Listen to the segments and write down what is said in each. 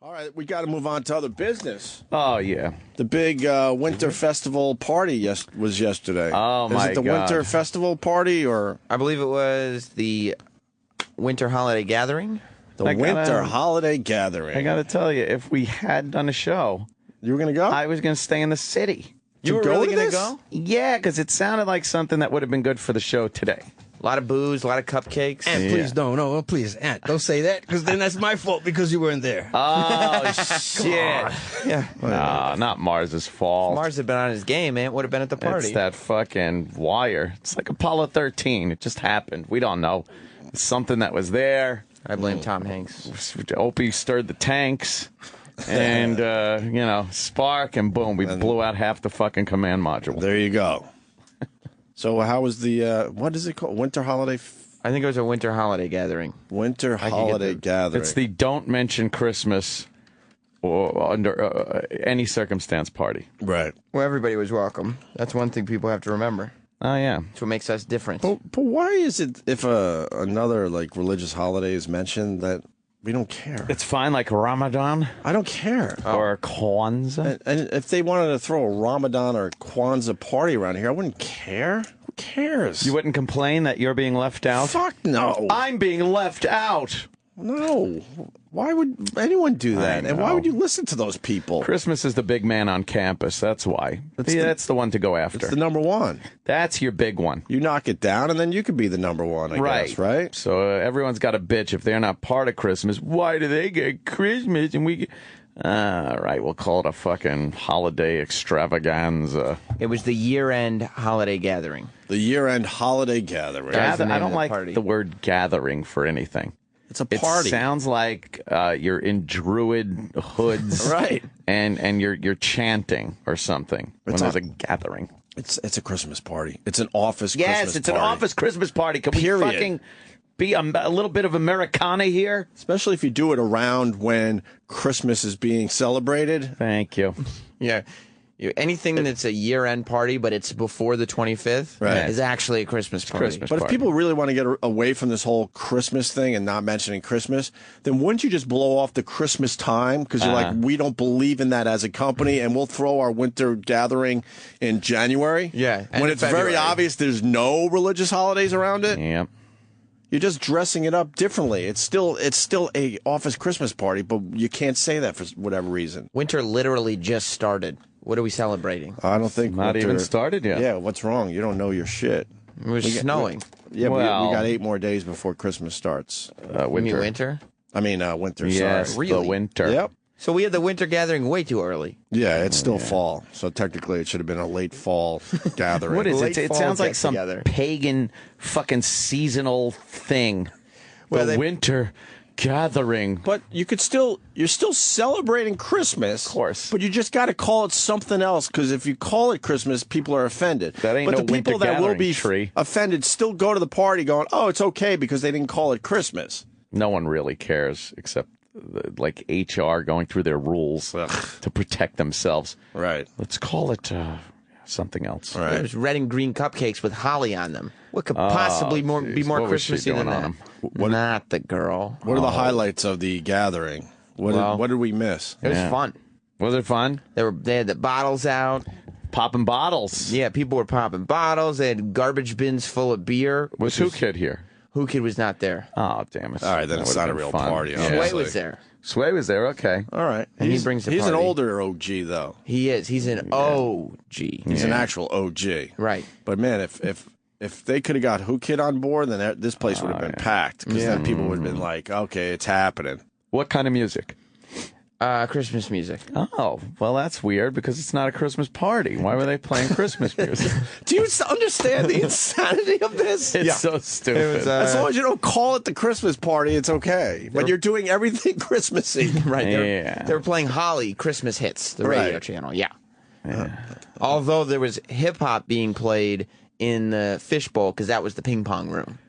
All right, we got to move on to other business. Oh, yeah. The big winter festival party was yesterday. Oh, my God. Is it the winter festival party or? I believe it was the winter holiday gathering. The winter holiday gathering. I got to tell you, if we had done a show, you were going to go? I was going to stay in the city. You were really going to go? Yeah, because it sounded like something that would have been good for the show today. A lot of booze, a lot of cupcakes. Aunt, please don't. No, please, Aunt, don't say that, because then that's my fault because you weren't there. Oh, shit. Yeah. No, not Mars's fault. Mars had been on his game, Aunt would have been at the party. It's that fucking wire. It's like Apollo 13. It just happened. We don't know. It's something that was there. I blame Tom Hanks. Opie stirred the tanks. And, spark, and boom, we blew out half the fucking command module. There you go. So how was the, what is it called? Winter holiday? I think it was a winter holiday gathering. Winter holiday gathering. It's the don't mention Christmas or under any circumstance party. Right. Well, everybody was welcome. That's one thing people have to remember. Oh, yeah. That's what makes us different. But why is it if another like religious holiday is mentioned that we don't care? It's fine, like Ramadan. I don't care. Or Kwanzaa. And if they wanted to throw a Ramadan or Kwanzaa party around here, I wouldn't care. Who cares? You wouldn't complain that you're being left out? Fuck no. I'm being left out. No. Why would anyone do that? And why would you listen to those people? Christmas is the big man on campus. That's why. That's the one to go after. It's the number one. That's your big one. You knock it down, and then you could be the number one, I guess, right? So everyone's got a bitch if they're not part of Christmas. Why do they get Christmas and we get... All right, we'll call it a fucking holiday extravaganza. It was the year-end holiday gathering. The year-end holiday gathering. I don't like the word gathering for anything. It's a party. It sounds like you're in druid hoods, right? And you're chanting or something when there's a gathering. It's a Christmas party. It's an office. Yes, Christmas it's party. an office Christmas party. Can we fucking be a little bit of Americana here? Especially if you do it around when Christmas is being celebrated. Thank you. Yeah. Anything that's a year-end party, but it's before the 25th, is actually a Christmas party. But if people really want to get away from this whole Christmas thing and not mentioning Christmas, then wouldn't you just blow off the Christmas time? Because you're like, we don't believe in that as a company, and we'll throw our winter gathering in January. Yeah. When it's very obvious there's no religious holidays around it. Yeah. You're just dressing it up differently. It's still a office Christmas party, but you can't say that for whatever reason. Winter literally just started. What are we celebrating? I don't think not even started yet. Yeah, what's wrong? You don't know your shit. It was snowing. Yeah, we got 8 more days before Christmas starts. Winter? I mean, winter. Yes, sorry. the winter. Yep. So we had the winter gathering way too early. Yeah, it's still fall. So technically it should have been a late fall gathering. What is it? It sounds like some pagan fucking seasonal thing. The winter gathering. But you're still celebrating Christmas. Of course. But you just got to call it something else, because if you call it Christmas, people are offended. That ain't but no the people winter that will be tree. offended still go to the party going, oh, it's okay because they didn't call it Christmas. No one really cares except like HR going through their rules to protect themselves. Right. Let's call it something else. Right. There's red and green cupcakes with holly on them. What could possibly be more Christmassy than that? Not the girl. What are the highlights of the gathering? What did we miss? It was fun. Was it fun? They had the bottles out. Popping bottles. Yeah, people were popping bottles. They had garbage bins full of beer. Was Who Kid here? Who Kid was not there. Oh, damn it. All right, then it's not a real party. Sway was there. Sway was there, okay. All right. And he brings the He's party. an older OG, though. He is. He's an OG. He's an actual OG. Right. But, man, if they could have got Who Kid on board, then this place would have been packed. Because then people would have been like, okay, it's happening. What kind of music? Christmas music. Oh, well, that's weird because it's not a Christmas party. Why were they playing Christmas music? Do you understand the insanity of this? It's so stupid. As long as you don't call it the Christmas party, it's okay. But you're doing everything Christmassy. Right. They were playing Holly Christmas Hits, the radio channel. Yeah. Although there was hip-hop being played in the fishbowl because that was the ping pong room.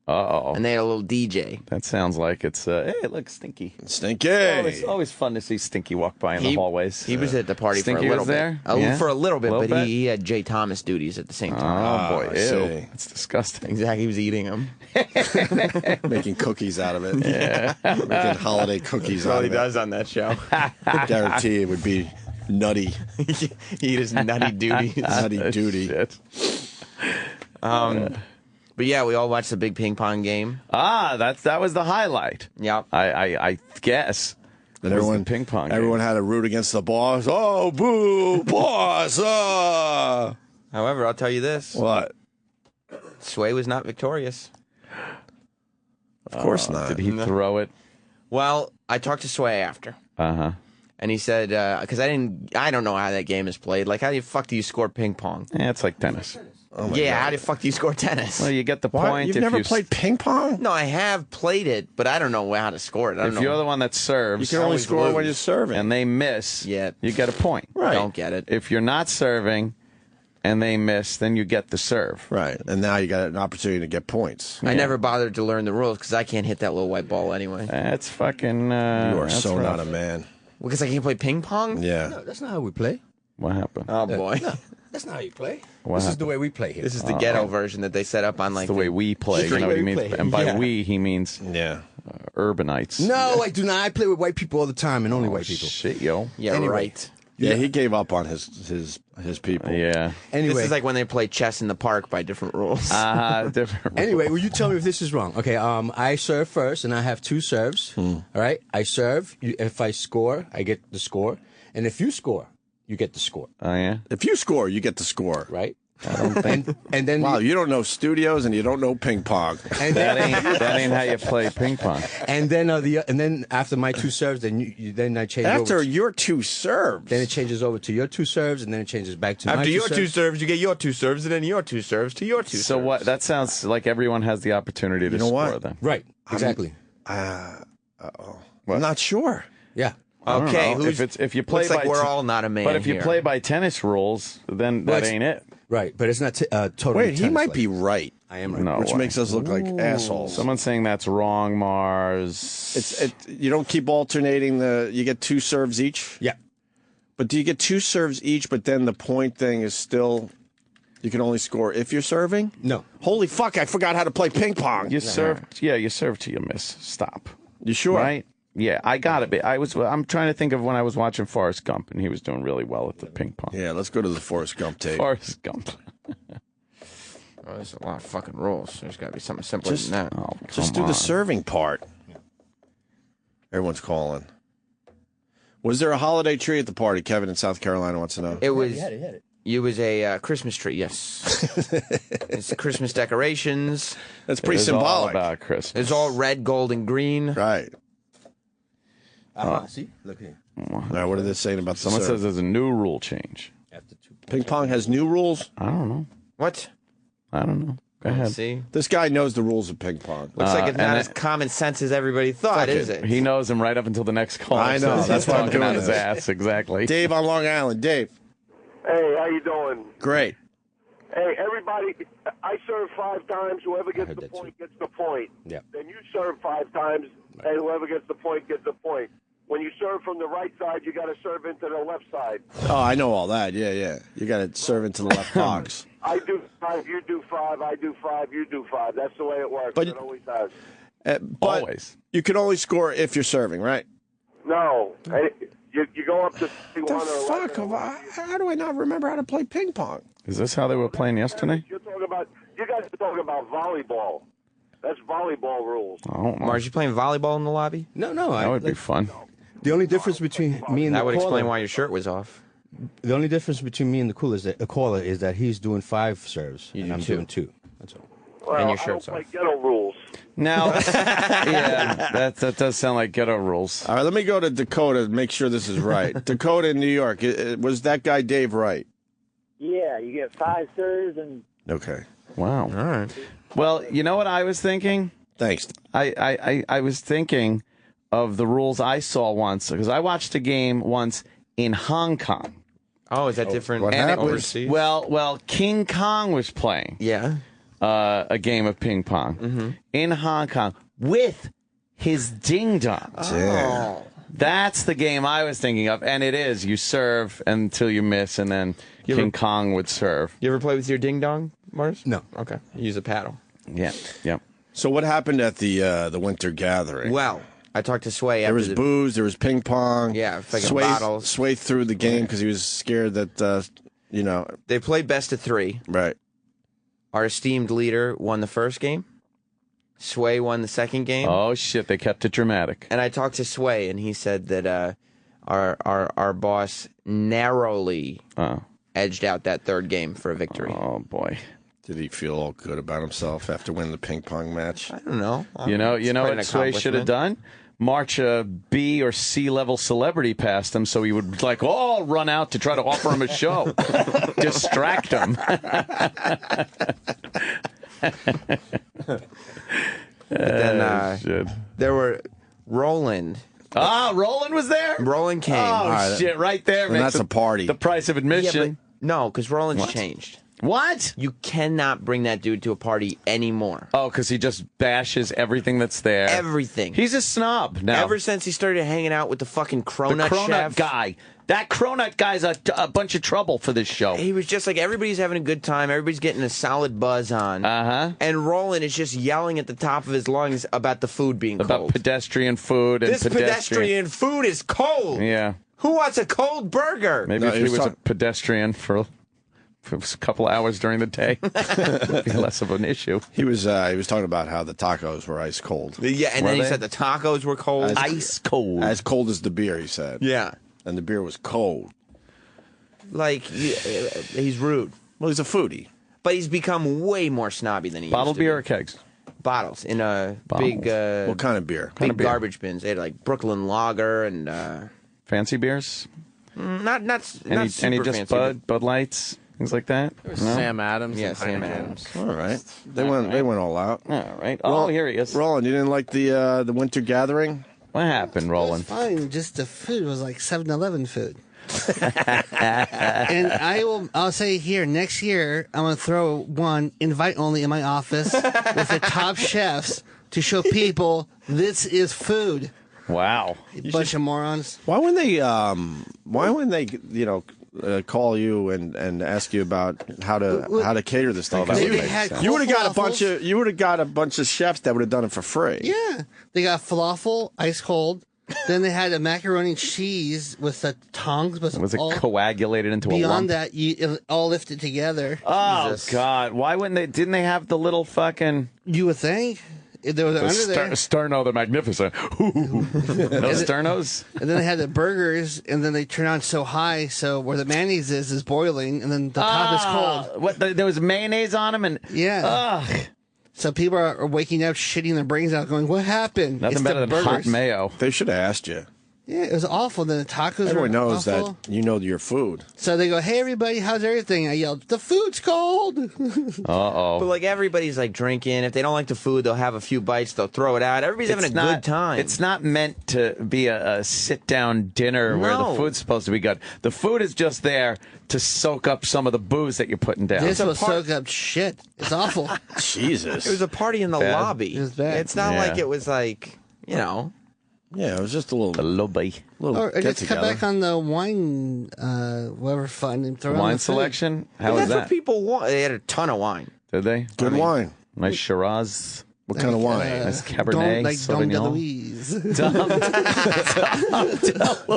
Uh-oh. And they had a little DJ. That sounds like it's, hey, look, Stinky. Stinky. It's always fun to see Stinky walk by in the hallways. He was at the party Stinky for a little was there? bit. Yeah? For a little bit, Little but bit? he had Jay Thomas duties at the same time. Oh, boy. I see. Ew. It's disgusting. Exactly. He was eating them. Making cookies out of it. Yeah. Making holiday cookies out of it. does on that show. Guarantee it would be nutty. He eat his nutty duties. Nutty duty. Shit. But yeah, we all watched the big ping pong game. That was the highlight. Yep. I guess. And was everyone, the ping pong everyone had to root against the boss. Oh, boo, boss. However, I'll tell you this. What? Sway was not victorious. Of course not. Did he throw it? Well, I talked to Sway after. Uh-huh. And he said, because I don't know how that game is played. Like, how the fuck do you score ping pong? Yeah, it's like tennis. Oh Yeah, how the fuck do you score tennis? Well, you get the What? point. You've if never you played ping pong? No, I have played it, but I don't know how to score it. I don't If know. you're the one that serves, You can only always score lose. when you're serving. and they miss, Yeah. you get a point. Right. Don't get it. If you're not serving and they miss, then you get the serve. Right. And now you got an opportunity to get points. I never bothered to learn the rules because I can't hit that little white ball anyway. That's fucking. You are that's so rough. not a man. Because I can't play ping pong? Yeah. No, that's not how we play. What happened? Oh, boy. That's not how you play. What This is happened? the way we play here. This is the ghetto version that they set up on, like, the way we play. You Straight know what way he we means? play. And by Yeah. we, he means Yeah. urbanites. No, I do not. I play with white people all the time and only white people. Shit, yo. Yeah, Anyway. right. Yeah, he gave up on his people. Yeah. Anyway, This is like when they play chess in the park by different rules. Different. Anyway, will you tell me if this is wrong? Okay, I serve first, and I have 2 serves. All right, I serve. If I score, I get the score, and if you score, you get the score. Oh, yeah? If you score, you get the score. Right? and then Wow, you don't know studios and you don't know ping pong. and That then, ain't how you play ping pong. and then after my 2 serves, then then I change After over. your 2 serves. Then it changes over to your 2 serves, and then it changes back to my After 2 your serves. 2 serves, you get your 2 serves, and then your 2 serves to your 2 serves. So what? That sounds like everyone has the opportunity to know score what? then. Right? Exactly. I'm not sure. Yeah. I don't Okay, know. if you play looks like by we're all not a man But if you here. play by tennis rules, then that it's- ain't it. Right, but it's not totally. Wait, he tennis might like. be right. I am right. No Which way. makes us look like assholes. Someone's saying that's wrong, Mars. You don't keep alternating you get 2 serves each? Yeah. But do you get 2 serves each, but then the point thing is still, you can only score if you're serving? No. Holy fuck, I forgot how to play ping pong. You serve, you serve till you miss. Stop. You sure? Right? Yeah, I got it. I'm trying to think of when I was watching Forrest Gump, and he was doing really well at the ping pong. Yeah, let's go to the Forrest Gump tape. Forrest Gump. Oh, there's a lot of fucking rules. There's got to be something simpler Just- than that. Oh, Just come do the on. serving part. Everyone's calling. Was there a holiday tree at the party? Kevin in South Carolina wants to know. It was. He had it. It was a Christmas tree. Yes. It's Christmas decorations. That's It pretty is all symbolic. about Christmas. It's all red, gold, and green. Right. See, look here. Now, what are they saying about the Someone serve? says there's a new rule change. After 2 Ping pong has new rules? I don't know. What? I don't know. Go ahead. See, This guy knows the rules of ping pong. looks like it's and not it- as common sense as everybody thought, Fuck is it. it? He knows him right up until the next call. I know, So that's he's why I'm talking doing on his this. ass. Exactly. Dave on Long Island. Dave. Hey, how you doing? Great. Hey, everybody, I serve 5 times. Whoever gets heard the that point gets the point. Yeah. Then you serve 5 times, and whoever gets the point gets the point. When you serve from the right side, you got to serve into the left side. Oh, I know all that. Yeah, yeah. You got to serve into the left box. I do 5, you do 5, I do 5, you do 5. That's the way it works. But- It always has. But Always. you can only score if you're serving, right? No. Hey, you go up to 51 The or fuck? 11. How do I not remember how to play ping pong? Is this how they were playing yesterday? You guys are talking about volleyball. That's volleyball rules. I don't know. Mars, you playing volleyball in the lobby? No, no. That would be fun. The only difference between me and That the would caller, explain why your shirt was off. The only difference between me and the caller is that he's doing 5 serves You and do I'm 2. doing 2. That's all. Well, And your I shirt's don't play off. ghetto rules. Now, yeah, that does sound like ghetto rules. All right, let me go to Dakota and make sure this is right. Dakota in New York. Was that guy Dave right? Yeah, you get 5 serves and Okay. Wow. All right. Well, you know what I was thinking? Thanks. I was thinking of the rules I saw once, because I watched a game once in Hong Kong. Oh, is that different? what And happened? overseas? Well, King Kong was playing. Yeah. a game of ping pong in Hong Kong with his ding-dong. Oh. That's the game I was thinking of, and it is. You serve until you miss, and then King Kong would serve. You ever play with your ding-dong, Mars? No. Okay. You use a paddle. Yeah, yeah. So what happened at the winter gathering? Well, I talked to Sway. There was booze, there was ping pong. Yeah, fucking bottles. Sway threw the game because he was scared that, They played best of 3. Right. Our esteemed leader won the first game. Sway won the second game. Oh, shit, they kept it dramatic. And I talked to Sway, and he said that our boss narrowly edged out that third game for a victory. Oh, boy. Did he feel all good about himself after winning the ping pong match? I don't know. You know what Sway should have done? March a B or C level celebrity past him, so he would all run out to try to offer him a show, distract him. Then there were Roland. Roland was there? Roland came. Oh, shit, right there. And that's a party. The price of admission. Yeah, but no, because Roland's changed. What? You cannot bring that dude to a party anymore. Oh, because he just bashes everything that's there. Everything. He's a snob now. Ever since he started hanging out with the fucking cronut chef. Guy. That cronut guy's a bunch of trouble for this show. He was just like, everybody's having a good time. Everybody's getting a solid buzz on. Uh-huh. And Roland is just yelling at the top of his lungs about the food being cold. About pedestrian food. And This pedestrian food is cold. Yeah. Who wants a cold burger? Maybe if he was a pedestrian for a couple hours during the day, it would be less of an issue. He was talking about how the tacos were ice cold. Yeah, and then he said the tacos were cold. Ice cold. As cold as the beer, he said. Yeah. And the beer was cold. Like, he's rude. Well, he's a foodie. But he's become way more snobby than he Bottled used to beer be. or kegs? Bottles in a big what kind of beer? Big garbage bins. They had like Brooklyn Lager and fancy beers? Not any super just fancy. Bud Lights, things like that? No? Sam Adams. Yeah, and Sam Heineken. Adams. All right. They went all out. All right. Oh, here he is. Roland, you didn't like the winter gathering? What happened, Roland? It was fine. Just the food was like 7-Eleven food. And I'll say here, next year, I'm going to throw one invite only in my office with the top chefs to show people this is food. Wow. Bunch of morons. Why wouldn't they call you and ask you about how to cater this thing? You would have got a bunch of chefs that would have done it for free. Yeah. They got falafel, ice cold. Then they had a macaroni and cheese with the tongs. But was it coagulated into a lump? Beyond that, it all lifted together. Oh, God. Why wouldn't they? Didn't they have the little fucking... You would think. There was under there. Sterno the Magnificent. Those Sternos? And then they had the burgers, and then they turn on so high, so where the mayonnaise is boiling, and then the top is cold. What? There was mayonnaise on them? And yeah. Ugh. So people are waking up, shitting their brains out, going, what happened? Nothing better than hot mayo. They should have asked you. Yeah, it was awful. Then the tacos Everyone knows awful. that you know your food. So they go, hey, everybody, how's everything? I yelled, the food's cold. Uh-oh. But, like, everybody's, like, drinking. If they don't like the food, they'll have a few bites. They'll throw it out. Everybody's having a good time. It's not meant to be a sit-down dinner where the food's supposed to be good. The food is just there to soak up some of the booze that you're putting down. This will soak up shit. It's awful. Jesus. It was a party in the lobby. It was bad. It's not like it was, like, you know... Yeah, it was just a little lobby. Or just cut back on the wine, whatever fun. And throw wine on the selection? How was that's that? what people want. They had a ton of wine. Did they? Good wine. Nice Shiraz. What kind of wine? Nice Cabernet Dom Sauvignon. DeLuise.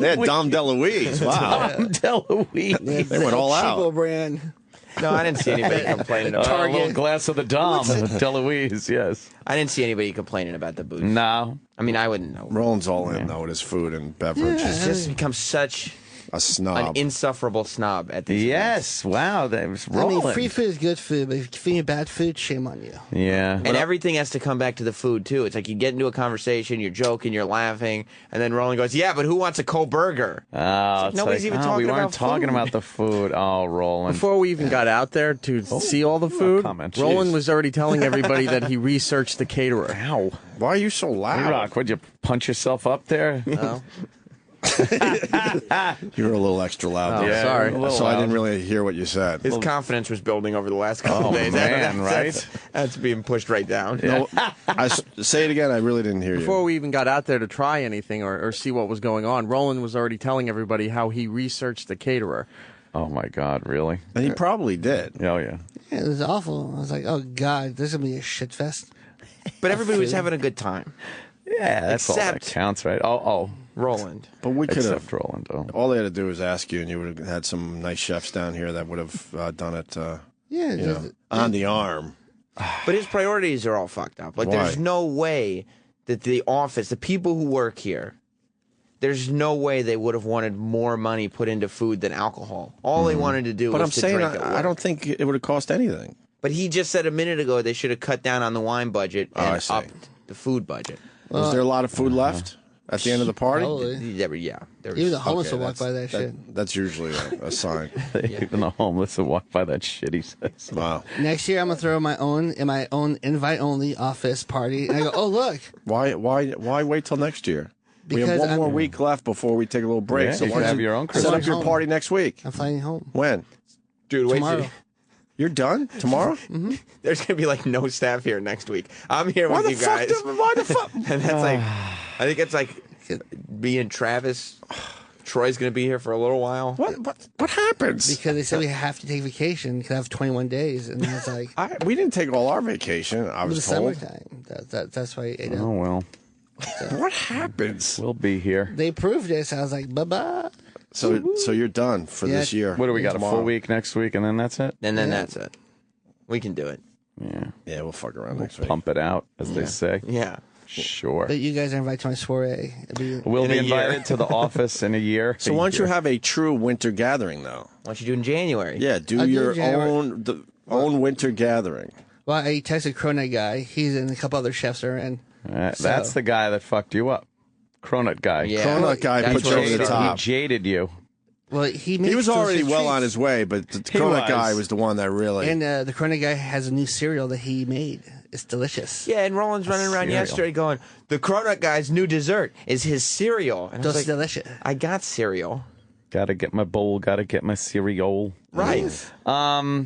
They had Dom DeLuise. Wow. Dom DeLuise. They went all Cheapo out. brand. No, I didn't see anybody complaining about A little glass of the Dom. DeLuise, yes. I didn't see anybody complaining about the booze. No. I mean, I wouldn't know. Roland's all in, though, with his food and beverage. He's just become such A snob. an insufferable snob at this Yes. Wow. That was I rolling. mean, free food is good food, but if you eat bad food, shame on you. Yeah. And everything has to come back to the food, too. It's like you get into a conversation, you're joking, you're laughing, and then Roland goes, yeah, but who wants a cold burger? Oh, it's nobody's even talking we weren't about talking food. about the food. Oh, Roland. Before we even got out there to see all the food, comment. Roland Jeez. was already telling everybody that he researched the caterer. Ow. Why are you so loud? Rock, would you punch yourself up there? No. You were a little extra loud. Oh, there. sorry. So I didn't really hear what you said. His confidence was building over the last couple of days. Man, right? That's being pushed right down. No, say it again. I really didn't hear Before you. we even got out there to try anything or see what was going on, Roland was already telling everybody how he researched the caterer. Oh my God, really? And he probably did. Oh yeah. Yeah, it was awful. I was like, oh God, this is gonna be a shit fest. But everybody was having a good time. Yeah, that's all that Except- counts, right? Oh, Roland. But we could have. except Roland. Oh. All they had to do was ask you, and you would have had some nice chefs down here that would have done it. Yeah, You know, on the arm. But his priorities are all fucked up. Like, Why? there's no way that the office, the people who work here, there's no way they would have wanted more money put into food than alcohol. All they wanted to do But was I'm to saying drink at I work. don't think it would have cost anything. But he just said a minute ago they should have cut down on the wine budget I and see. upped the food budget. Was there a lot of food left at the end of the party? Probably. Yeah, there was, Even the homeless Okay, will walk by that shit. That's usually a sign. Even the homeless will walk by that shit, he says. Wow. Next year, I'm gonna throw my own invite-only office party, and I go, oh look, Why wait till next year? We have Because one I'm- more week left before we take a little break. Yeah, so you why can don't have your own set Christmas up your home. party next week. I'm flying home When? Dude, wait tomorrow. You're done tomorrow? There's gonna be like no staff here next week. I'm here with you guys. Why the fuck? And that's like, I think it's like me and Travis. Troy's gonna be here for a little while. What happens? Because they said we have to take vacation because I have 21 days, and it's like We didn't take all our vacation. I it was was told. summertime. That's why you Oh know, well, What happens? we'll be here. they proved it. So I was like, bye bye. So you're done for Yeah. this year. What do we got? A Tomorrow. full week next week, and then that's it. And then that's it. We can do it. Yeah, Yeah, we'll fuck around next week. pump it out, as they say. Yeah. Sure. But you guys are invited to my soiree. It'd be- We'll In be a year. invited to the office in a year. So why don't you have a true winter gathering though? Why don't you do it in January? Yeah, do I'll do your January. own winter gathering. Well, I texted Cronut guy. He's and a couple other chefs are in. That's the guy that fucked you up. Cronut guy. Yeah. Cronut guy That's put you where over it the started. top. He jaded you. Well, he makes He was already delicious well on treats. his way, but the Cronut was. guy was the one that really. And the Cronut guy has a new cereal that he made. It's delicious. Yeah, and Roland's running around Cereal. yesterday going, the Cronut guy's new dessert is his cereal. And I was It's like, delicious. I got cereal. Gotta get my bowl. Gotta get my cereal. Right. I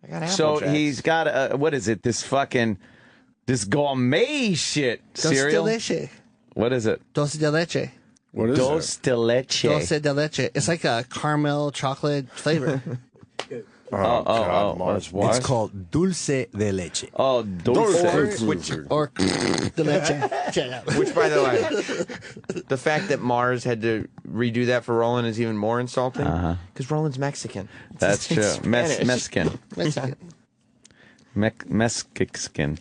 got Apple So Jacks. he's got what is it? This gourmet shit Dulce de cereal. leche. What is it? Dulce de leche. what is Dulce it? de leche. Dulce de leche. It's like a caramel chocolate flavor. Oh, God, Mars. Mars. It's called dulce de leche. Oh, dulce. or de leche. Which, by the way, the fact that Mars had to redo that for Roland is even more insulting. Because Roland's Mexican. That's It's true. Spanish. Mexican. Mexican. Mexican.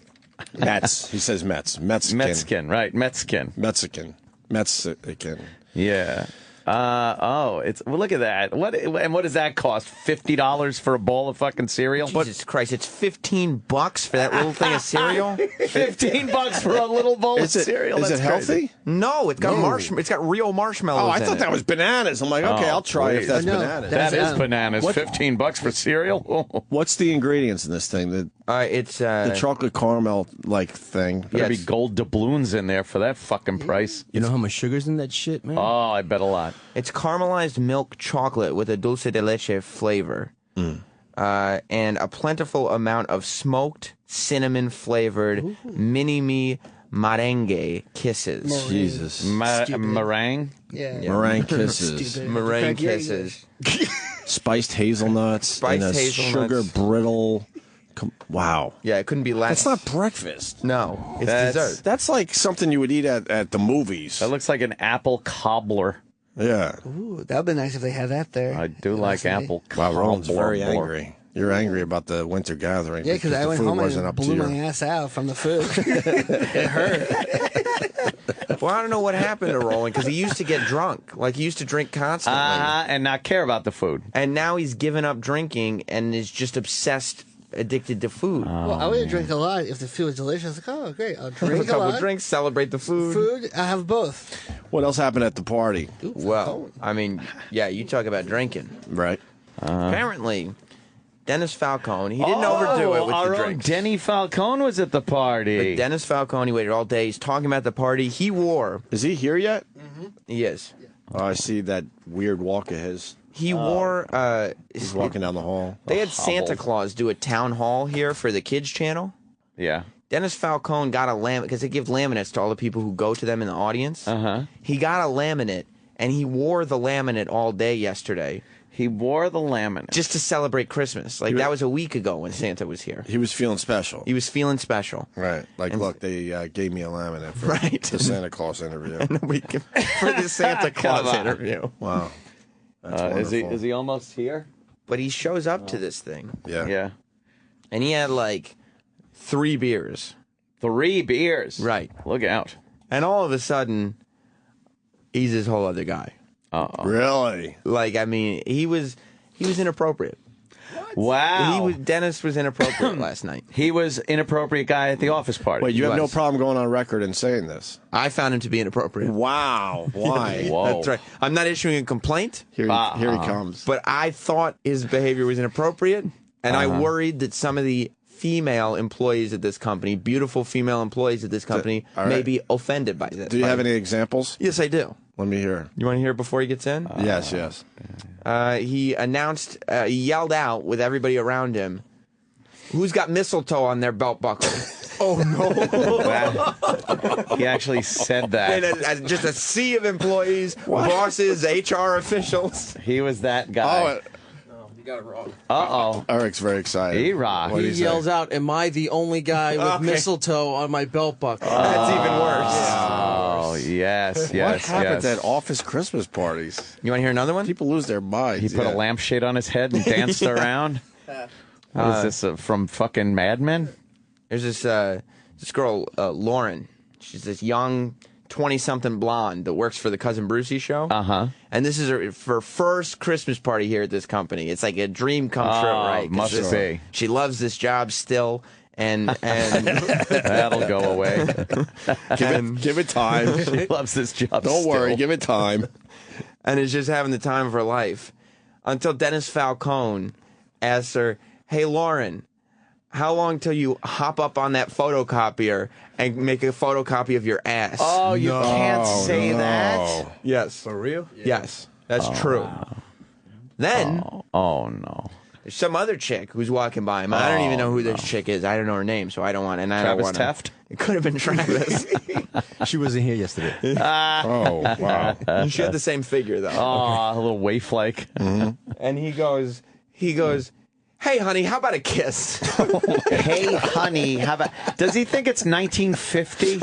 Mets. He says Mets. Mexican. Mexican. Right. Mexican. Mexican. Mexican. Yeah. It's look at that. What does that cost? $50 for a bowl of fucking cereal? Jesus Christ, it's $15 for that little thing of cereal? $15 for a little bowl of cereal. Is it That's healthy? crazy. No, it's got it's got real marshmallows. Oh, I in thought it. that was bananas. I'm like, okay, Oh, I'll try it if please. that's No, bananas. That That's, is bananas. what- $15 for cereal. What's the ingredients in this thing? It's The chocolate caramel like thing. Better be gold doubloons in there for that fucking price. You know how much sugar's in that shit, man? Oh, I bet a lot. It's caramelized milk chocolate with a dulce de leche flavor. And a plentiful amount of smoked cinnamon flavored mini me merengue kisses. Jesus. Meringue. Yeah. Meringue kisses. Stupid. Meringue Crack your kisses. Spiced hazelnuts. Spiced and a hazelnuts. Sugar brittle. Wow. Yeah, it couldn't be less. That's not breakfast. No, it's That's- dessert. That's like something you would eat at the movies. That looks like an apple cobbler. Yeah. Ooh, that would be nice if they had that there. I do like Honestly. apple Wow, cobbler. Roland's very angry. You're angry about the winter gathering. Yeah, because I the went food home wasn't and up to blew your... my ass out from the food. It hurt. Well, I don't know what happened to Roland because he used to get drunk. Like, he used to drink constantly. And not care about the food. And now he's given up drinking and is just obsessed, addicted to food. Well, I would drink a lot if the food was delicious. Like, oh, great. I'll a drink a couple lot. drinks, celebrate the food. Food, I have both. What else happened at the party? Well, I mean, yeah, you talk about drinking. Right. Apparently, Dennis Falcone, he didn't overdo it with our the own drinks. Denny Falcone was at the party. But Dennis Falcone waited all day. He's talking about the party. He wore. Is he here yet? He is. Oh, I see that weird walk of his. He wore. He's walking down the hall. They had Santa Claus do a town hall here for the kids channel. Yeah. Dennis Falcone got a laminate because they give laminates to all the people who go to them in the audience. He got a laminate, and he wore the laminate all day yesterday. He wore the laminate. Just to celebrate Christmas. Like, that was a week ago when Santa was here. He was feeling special. He was feeling special. Right. Like, look, they gave me a laminate for the Santa Claus interview. For the Santa Claus interview. Wow. That's is he almost here? But he shows up to this thing. Yeah. Yeah. And he had, like, 3 beers. 3 beers. Right. Look out. And all of a sudden, he's this whole other guy. Really? Like, I mean, he was inappropriate. Wow. Dennis was inappropriate last night. He was inappropriate guy at the office party. Wait, you have no problem going on record and saying this? I found him to be inappropriate. Wow. Why? Whoa. That's right. I'm not issuing a complaint. Here he comes. But I thought his behavior was inappropriate, and I worried that some of the female employees at this company, beautiful female employees at this company, may be offended by this. Do you have any examples? Yes, I do. Let me hear. You want to hear it before he gets in? Yes. He announced, he yelled out with everybody around him, "Who's got mistletoe on their belt buckle?" Oh, no. He actually said that. And just a sea of employees, bosses, HR officials. He was that guy. You got it wrong. Uh-oh. Eric's very excited. He rocked. He yells out, "Am I the only guy with mistletoe on my belt buckle?" That's even worse. Oh, yes. What happens at office Christmas parties? You want to hear another one? People lose their minds. He put a lampshade on his head and danced around. What is this, from fucking Mad Men? There's this girl, Lauren. She's this young 20-something blonde that works for the Cousin Brucey show. And this is her first Christmas party here at this company. It's like a dream come true, right? Must be. She loves this job still, and That'll go away. Give it time. She loves this job. Don't worry. Give it time. and is just having the time of her life. Until Dennis Falcone asks her, "Hey, Lauren, how long till you hop up on that photocopier and make a photocopy of your ass?" Oh, you can't say that? Yes. For real? Yes, that's true. Then Oh, no. there's some other chick who's walking by him. I don't even know who this chick is. I don't know her name, so I don't want. And I Travis don't want Teft? It could have been Travis. She wasn't here yesterday. Oh, wow. She had the same figure though. Oh, a little waif-like. And he goes, "Hey, honey, how about a kiss?" Hey, honey, how about... Does he think it's 1950?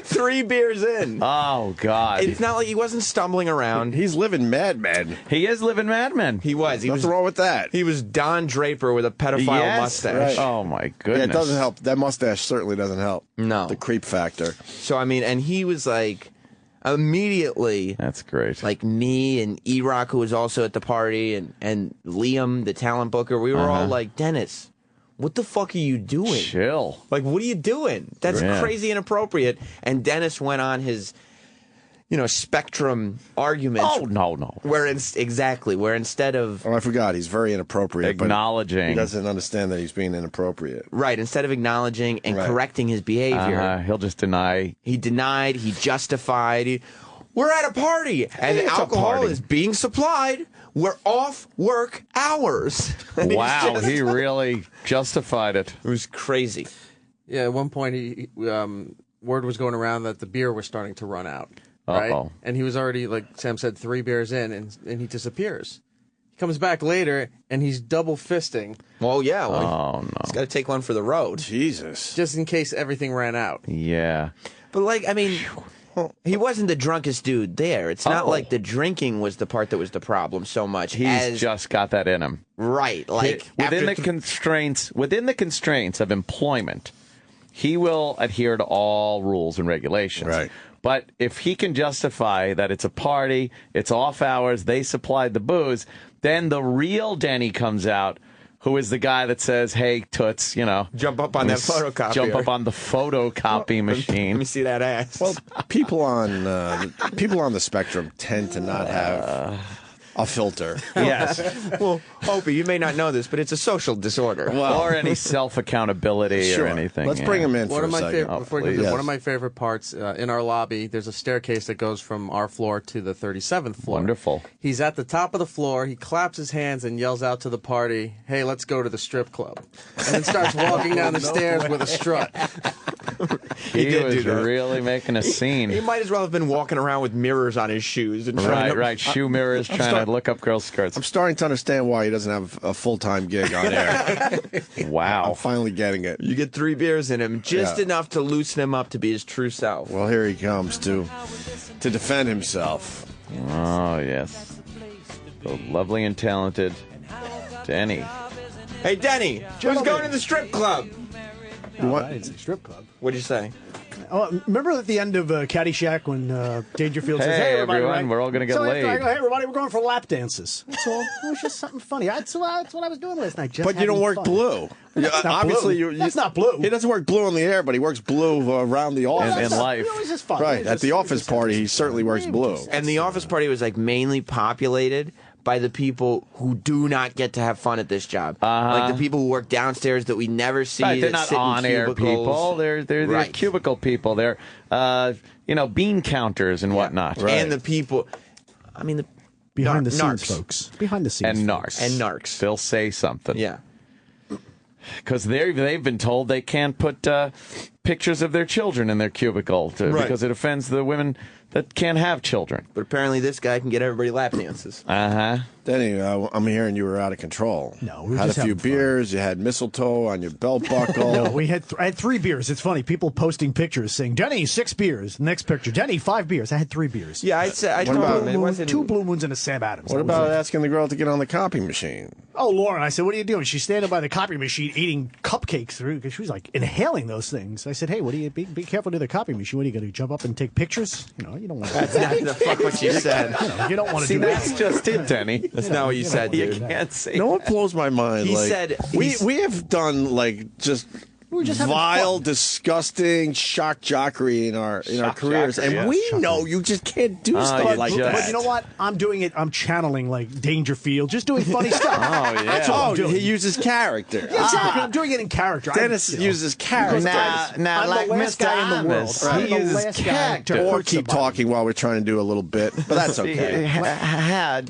3 beers in. Oh, God. It's not like he wasn't stumbling around. He's living Mad Men. He is living Mad Men. He was. He What's was wrong with that? He was Don Draper with a pedophile Yes, mustache. right. Oh, my Yeah, goodness. it doesn't help. That mustache certainly doesn't help. No. The creep factor. So, I mean, and he was like, immediately, That's great. like me and E-Rock, who was also at the party, and Liam, the talent booker, we were all like, "Dennis, what the fuck are you doing? Chill. Like, what are you doing? That's Yeah. crazy inappropriate." And Dennis went on his, spectrum argument. Oh, no. Where instead of Oh, I forgot. He's very inappropriate. but Acknowledging. He doesn't understand that he's being inappropriate. instead of acknowledging and Right. correcting his behavior, He'll just deny. he denied, he justified. We're at a party, and It's a alcohol party. is being supplied. We're off work hours. And he's Wow, just- he really justified it. It was crazy. Yeah, at one point, word was going around that the beer was starting to run out. Right? Uh-oh. And he was already, like Sam said, 3 beers in, and he disappears. He comes back later, and he's double fisting, Well, yeah. Oh, no. He's got to take one for the road. Jesus. just in case everything ran out. Yeah. But, like, I mean, he wasn't the drunkest dude there. It's not Oh. like the drinking was the part that was the problem so much. He's just got that in him. Right. Like, within after the constraints of employment, he will adhere to all rules and regulations. Right. But if he can justify that it's a party, it's off hours, they supplied the booze, then the real Denny comes out, who is the guy that says, "Hey, toots, jump up on that photocopier. jump up on the photocopy Let machine." me see that ass. Well, people on the spectrum tend to not have A filter. Yes. Well, Opie, you may not know this, but it's a social disorder. Or any self-accountability Sure. or anything. Let's bring him in One for of a my second. favorite, before you please. do, Yes. one of my favorite parts in our lobby. There's a staircase that goes from our floor to the 37th floor. Wonderful. He's at the top of the floor. He claps his hands and yells out to the party, "Hey, let's go to the strip club!" And then starts walking down the stairs with a strut. He did was do that. really making a scene. He might as well have been walking around with mirrors on his shoes. And trying to- Right. Shoe mirrors, trying to look up girls' skirts. I'm starting to understand why he doesn't have a full-time gig on air. I'm Wow. finally getting it. You get 3 beers in him, just Yeah. enough to loosen him up to be his true self. Well, here he comes to defend himself. Oh, yes. The lovely and talented Denny. Hey, Denny, who's going to the strip club? What? I didn't say strip club. What'd you say? Oh, remember at the end of Caddyshack when Dangerfield says, Hey, "Hey, everybody, everyone, right? we're all gonna get so laid." I go, hey, everybody, we're going for lap dances." That's all. It was just something funny. That's what I was doing last night. Just But you don't having work fun. blue. That's not Obviously, blue. That's not blue. He doesn't work blue on the air, but he works blue around the office. In life. It was just fun. Right. It was At just- the it was office just- party, he certainly works blue. And the office party was like mainly populated by the people who do not get to have fun at this job. Like the people who work downstairs that we never see. Right, they're that not sit in on-air cubicles. people. They're Right. cubicle people. They're, bean counters and whatnot. Right. And the people, I mean, the behind the scenes, narcs. folks. Behind the scenes. And folks. narcs. And narcs. They'll say something. Yeah. Because they've been told they can't put pictures of their children in their cubicle Right. because it offends the women that can't have children. But apparently this guy can get everybody lap dances. Uh-huh. Denny, I'm hearing you were out of control. No, we were had just a few having fun. beers. You had mistletoe on your belt buckle. No, I had 3 beers. It's funny. People posting pictures saying, "Denny, 6 beers." Next picture, "Denny, 5 beers." I had 3 beers. Yeah, I said I What told about- him it wasn't 2 Blue Moons and a Sam Adams. What That was about it. asking the girl to get on the copy machine? Oh, Lauren, I said, "What are you doing?" She's standing by the copy machine eating cupcakes through because she was like inhaling those things. I said, "Hey, what do you be careful near the copy machine? What are you going to jump up and take pictures? You don't want to do that. the fuck what you said. You don't want to See, do that's that." just it, Denny. That's not what you said, You dude. can't say No one blows my mind. He like, said- we he's- we have done like just were just having vile, fun. disgusting shock jockery in our careers, jockery, and yeah. we know you just can't do stuff you like just- that. But you know what? I'm doing it. I'm channeling like Dangerfield, just doing funny stuff. Oh, yeah. That's all Oh, I'm doing. he uses character. Yeah, exactly. I'm doing it in character. Dennis uses character. Now, I'm like the last Mr. guy in the world. Amos, I'm he the uses last guy to character. Or hurt keep somebody. talking while we're trying to do a little bit, but that's okay.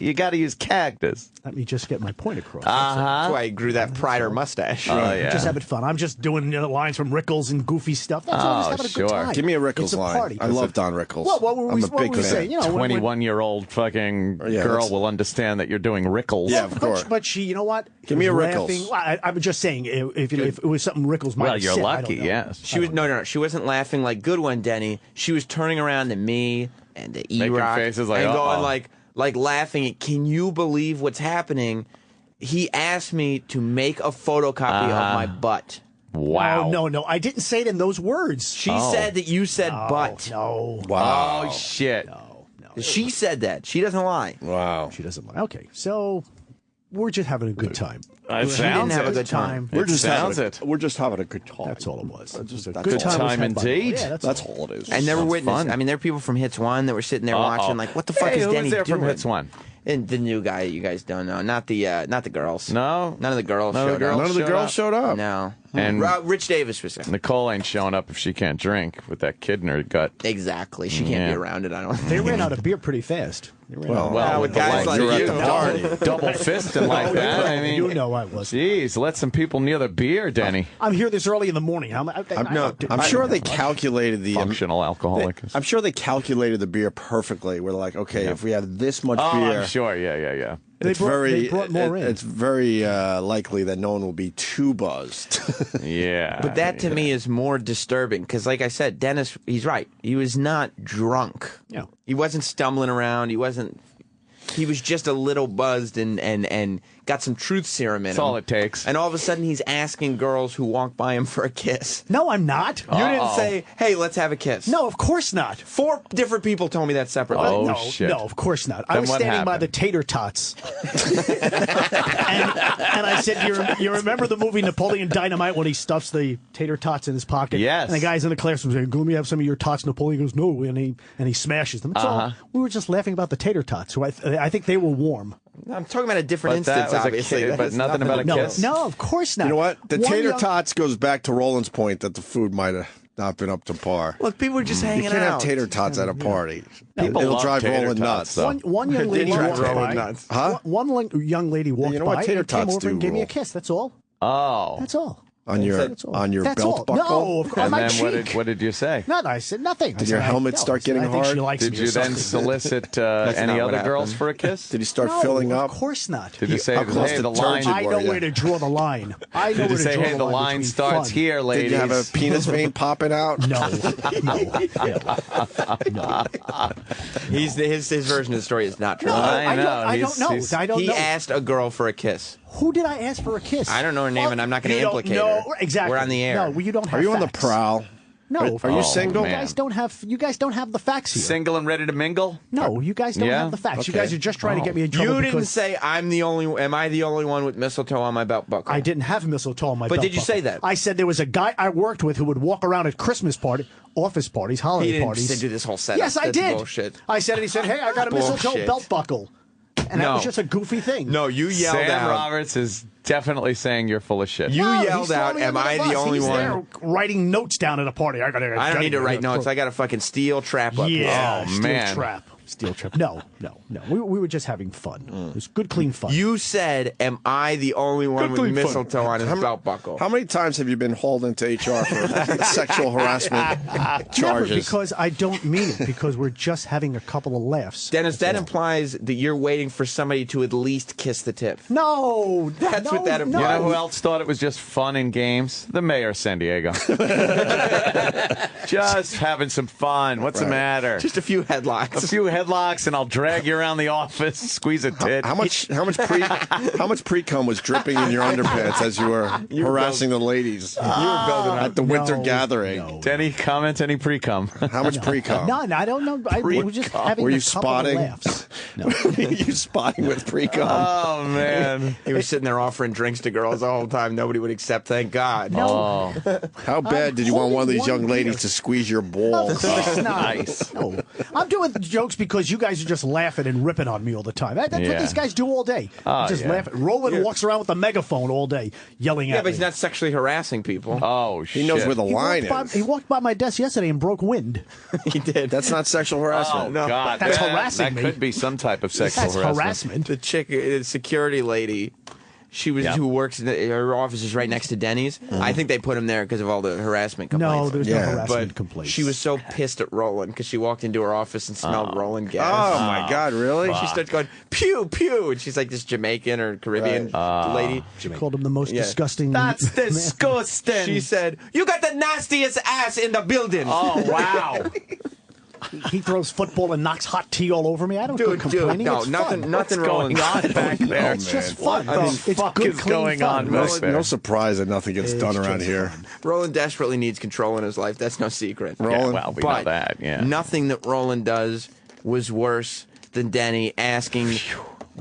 You got to use characters. Let me just get my point across. That's why he grew that pride or mustache. Oh, yeah. Just having fun. I'm just doing lines from Rickles and goofy stuff. That's all. Just Oh, having a sure. good time. Give me a It's Rickles a line. party. I love Don Rickles. Well, what were we, I'm a what big were we fan. saying? You know, when- 21-year-old fucking Yeah, girl that's- will understand that you're doing Rickles. Yeah, of course. But she, you know what? Give me was a Rickles. laughing. Well, I'm just saying, if it was something Rickles might Well, have you're said, I don't lucky, know. yes. She was no. She wasn't laughing like good one, Denny. She was turning around to me and to E-Rock faces like, and going uh-oh. like laughing. Can you believe what's happening? He asked me to make a photocopy of my butt. Wow. No, I didn't say it in those words. She said that you said butt. No. Wow. Oh, shit. She said that. She doesn't lie. Wow. She doesn't lie. Okay, so we're just having a good time. It She didn't sounds have a it. good time. We're just sounds having it. We're just having a good time. That's all it was. Just a that's good all. time, was Time had by all. indeed. Yeah, That's all it is. I never Sounds witnessed. fun. I mean, there are people from Hits One that were sitting there watching, like, what the fuck Hey, is who Denny was there doing? from Hits One? And the new guy you guys don't know, not the girls. No? None of the girls None of the showed girls up. None of the showed girls up? showed up. No. And- Rich Davis was there. Nicole ain't showing up if she can't drink with that kid in her gut. Exactly. She can't Yeah. be around it. I don't think. They ran out of beer pretty fast. They ran out of- Well, with the guys like you're at you. the party. double fisting like that. I mean, you know I was. Jeez, let some people near the beer, Denny. I'm here this early in the morning. I'm sure they calculated the Functional alcoholic. I'm sure they calculated the beer perfectly. We're like, okay, if we have this much Oh, beer, I'm sure. Yeah. They brought more in. It's very likely that no one will be too buzzed. Yeah. But that to me is more disturbing because, like I said, Dennis, he's right. He was not drunk. Yeah. He wasn't stumbling around. He wasn't. He was just a little buzzed and got some truth serum in That's him. all it takes. And all of a sudden, he's asking girls who walk by him for a kiss. No, I'm not. You didn't say, "Hey, let's have a kiss." No, of course not. 4 different people told me that separately. Oh, no, shit. no, of course not. I Then was what standing by the happened? tater tots, and I said, "You remember the movie Napoleon Dynamite when he stuffs the tater tots in his pocket?" Yes. And the guys in the classroom saying, "Let me have some of your tots." Napoleon goes, "No," and he smashes them. So we were just laughing about the tater tots. Who I I think they were warm. I'm talking about a different But that instance, was a obviously. kid, That but has nothing about a to do- kiss? No, of course not. You know what? The One tater young- tots goes back to Roland's point that the food might have not been up to par. Look, people were just hanging You out. can't have tater tots at a party. People It'll love drive tater Roland tots, nuts. though. One young lady drive walked Roland by. nuts. Huh? One young lady walked You know what by tater and came tots over and do, gave me a Roland? kiss. That's all. Oh. That's all. On your That's all. on your That's belt all. buckle? No, of course. On And my then cheek. what did you say? No, I said nothing. Did your helmet start getting I think hard? she likes Did me you or then something. solicit That's any not what other girls happened. for a kiss? Did he start No, filling of up? course not. Did you say, How close hey, to the turgid line? I know were you? where to draw the line. I know Did where you to say, draw hey, the line between starts fun. here, ladies? Did you have a penis vein popping out? No, no. His version of the story is not true. No, I know. I don't know. He's- I don't He know. asked a girl for a kiss. Who did I ask for a kiss? I don't know her name, and I'm not going to You don't implicate know. her. Exactly. We're on the air. No, well, you don't have Are you on the facts. prowl? No. Are you single? You guys don't have. You guys don't have the facts here. Single and ready to mingle? No, you guys don't Yeah? have the facts. You Okay. guys are just trying to get me in trouble You didn't because say I'm the only. Am I the only one with mistletoe on my belt buckle? I didn't have mistletoe on my But belt did you buckle. say that? I said there was a guy I worked with who would walk around at Christmas party, office parties, holiday He didn't parties. do this whole setup. Yes, I That's did. bullshit. I said it. He said, "Hey, I got a mistletoe Bullshit. belt buckle," and that No. was just a goofy thing. No, you yelled Sam out. Roberts is definitely saying you're full of shit. You No, he yelled threw out, me "Am under I bus. the only He's one?" there writing notes down at a party. I don't need to write notes. I got a fucking steel trap up here. Yeah, Oh, steel man. trap. Steel trap. No. We were just having fun. It was good, clean fun. You said, "Am I the only one with clean fun. mistletoe on his belt buckle?" How many times have you been hauled into HR for sexual harassment Never, charges? because I don't mean it. Because we're just having a couple of laughs. Dennis, that implies that you're waiting for somebody to at least kiss the tip. No, That's what that You know implies. who else thought it was just fun and games? The mayor of San Diego. Just having some fun. What's the matter? Just a few headlocks. A few headlocks, and I'll drag you around the office, squeeze a tit. How much pre-cum was dripping in your underpants as you were harassing the ladies? You were building at the winter gathering. Any comment? Any pre-cum? How much pre-cum? No, I don't know. We were just having Were a you couple of spotting? laughs. You spotting with pre-cum? Oh man! He was sitting there offering drinks to girls the whole time. Nobody would accept. Thank God. Oh, How bad did you want one of these young holding ladies one to squeeze your Of balls? course not. Nice. No, I'm doing jokes because you guys are just laughing and ripping on me all the time. That's what Yeah. these guys do all day. Oh, Just yeah. laugh. Roland walks around with a megaphone all day, yelling Yeah, at but me. he's not sexually harassing people. oh, shit! He knows where the He line walked is. he walked by my desk yesterday and broke wind. He did. That's not sexual Oh harassment. God, That's that, harassing That me. could be some type of sexual That's harassment. The chick, the security lady, she was who works. Her office is right next to Denny's. I think they put him there because of all the harassment complaints. No, there's Yeah. no harassment But complaints. she was so pissed at Roland because she walked into her office and smelled Roland gas. Oh my God, really? She starts going pew pew, and she's like this Jamaican or Caribbean lady. She called him the most Yeah. disgusting. That's disgusting. She said, "You got the nastiest ass in the building." "Oh wow!" He throws football and knocks hot tea all over me. I don't go dude, complaining. no, It's nothing, fun. nothing going Roland. on back there? It's just fun. What the It's fuck good, is clean going fun. on No, back there? no surprise that nothing gets done around here. Roland desperately needs control in his life. That's no secret. Roland, well, we but know that. Yeah. nothing that Roland does was worse than Denny asking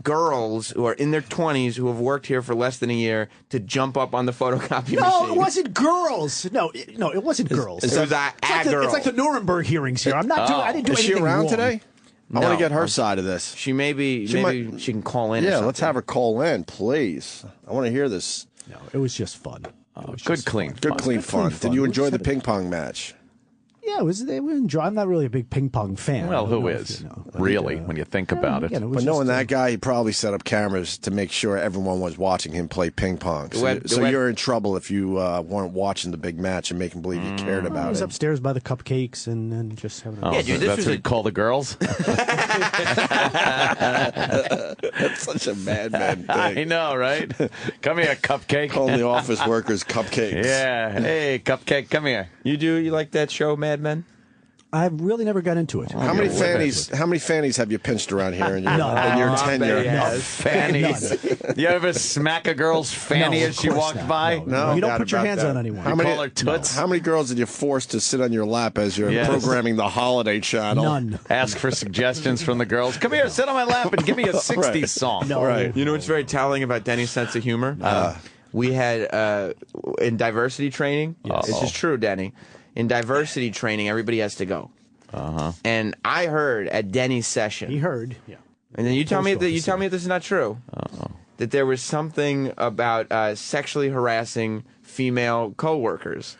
girls who are in their 20s who have worked here for less than a year to jump up on the photocopy No, machine. it wasn't girls. No, it wasn't girls. It was a girl. It's like the Nuremberg hearings here. I'm not doing. I didn't do is she anything around wrong. today? I No. want to get her side of this. She maybe she can call in. or Yeah, something. let's have her call in, please. I want to hear this. No, it was just fun. Good, clean, Good, fun. clean fun. fun. Did you We enjoy just the had ping pong match? Yeah, it was. They were enjoy. I'm not really a big ping pong fan. Well, I don't who know if is you know, but, really when you think about it? again, was But knowing just, that guy, he probably set up cameras to make sure everyone was watching him play ping pong. So, you're in trouble if you weren't watching the big match and making believe you cared I about was it. upstairs by the cupcakes and just having. Oh, Yeah, dude, this that's was what a- you call the girls. That's such a madman I thing. know, right? Come here, cupcake. Calling the office workers cupcakes. Yeah. Hey, cupcake, come here. You like that show, Mad Men? I've really never got into it. How many fannies have you pinched around here in your, None. in your I bet tenure? he has. Fannies. You ever smack a girl's fanny No, as of she course walked not. by? No. you don't doubt put your about hands that. on anyone. You call her toots? How many girls did you force to sit on your lap as you're Yes. programming the holiday channel? None. Ask for suggestions from the girls. Come here, sit on my lap and give me a 60s song. No. Right. You know what's very telling about Denny's sense of humor? We had in diversity training. This is true, Denny. In diversity training, everybody has to go. And I heard at Denny's session, He heard. Yeah. And then you tell me that this is not true. That there was something about sexually harassing female coworkers.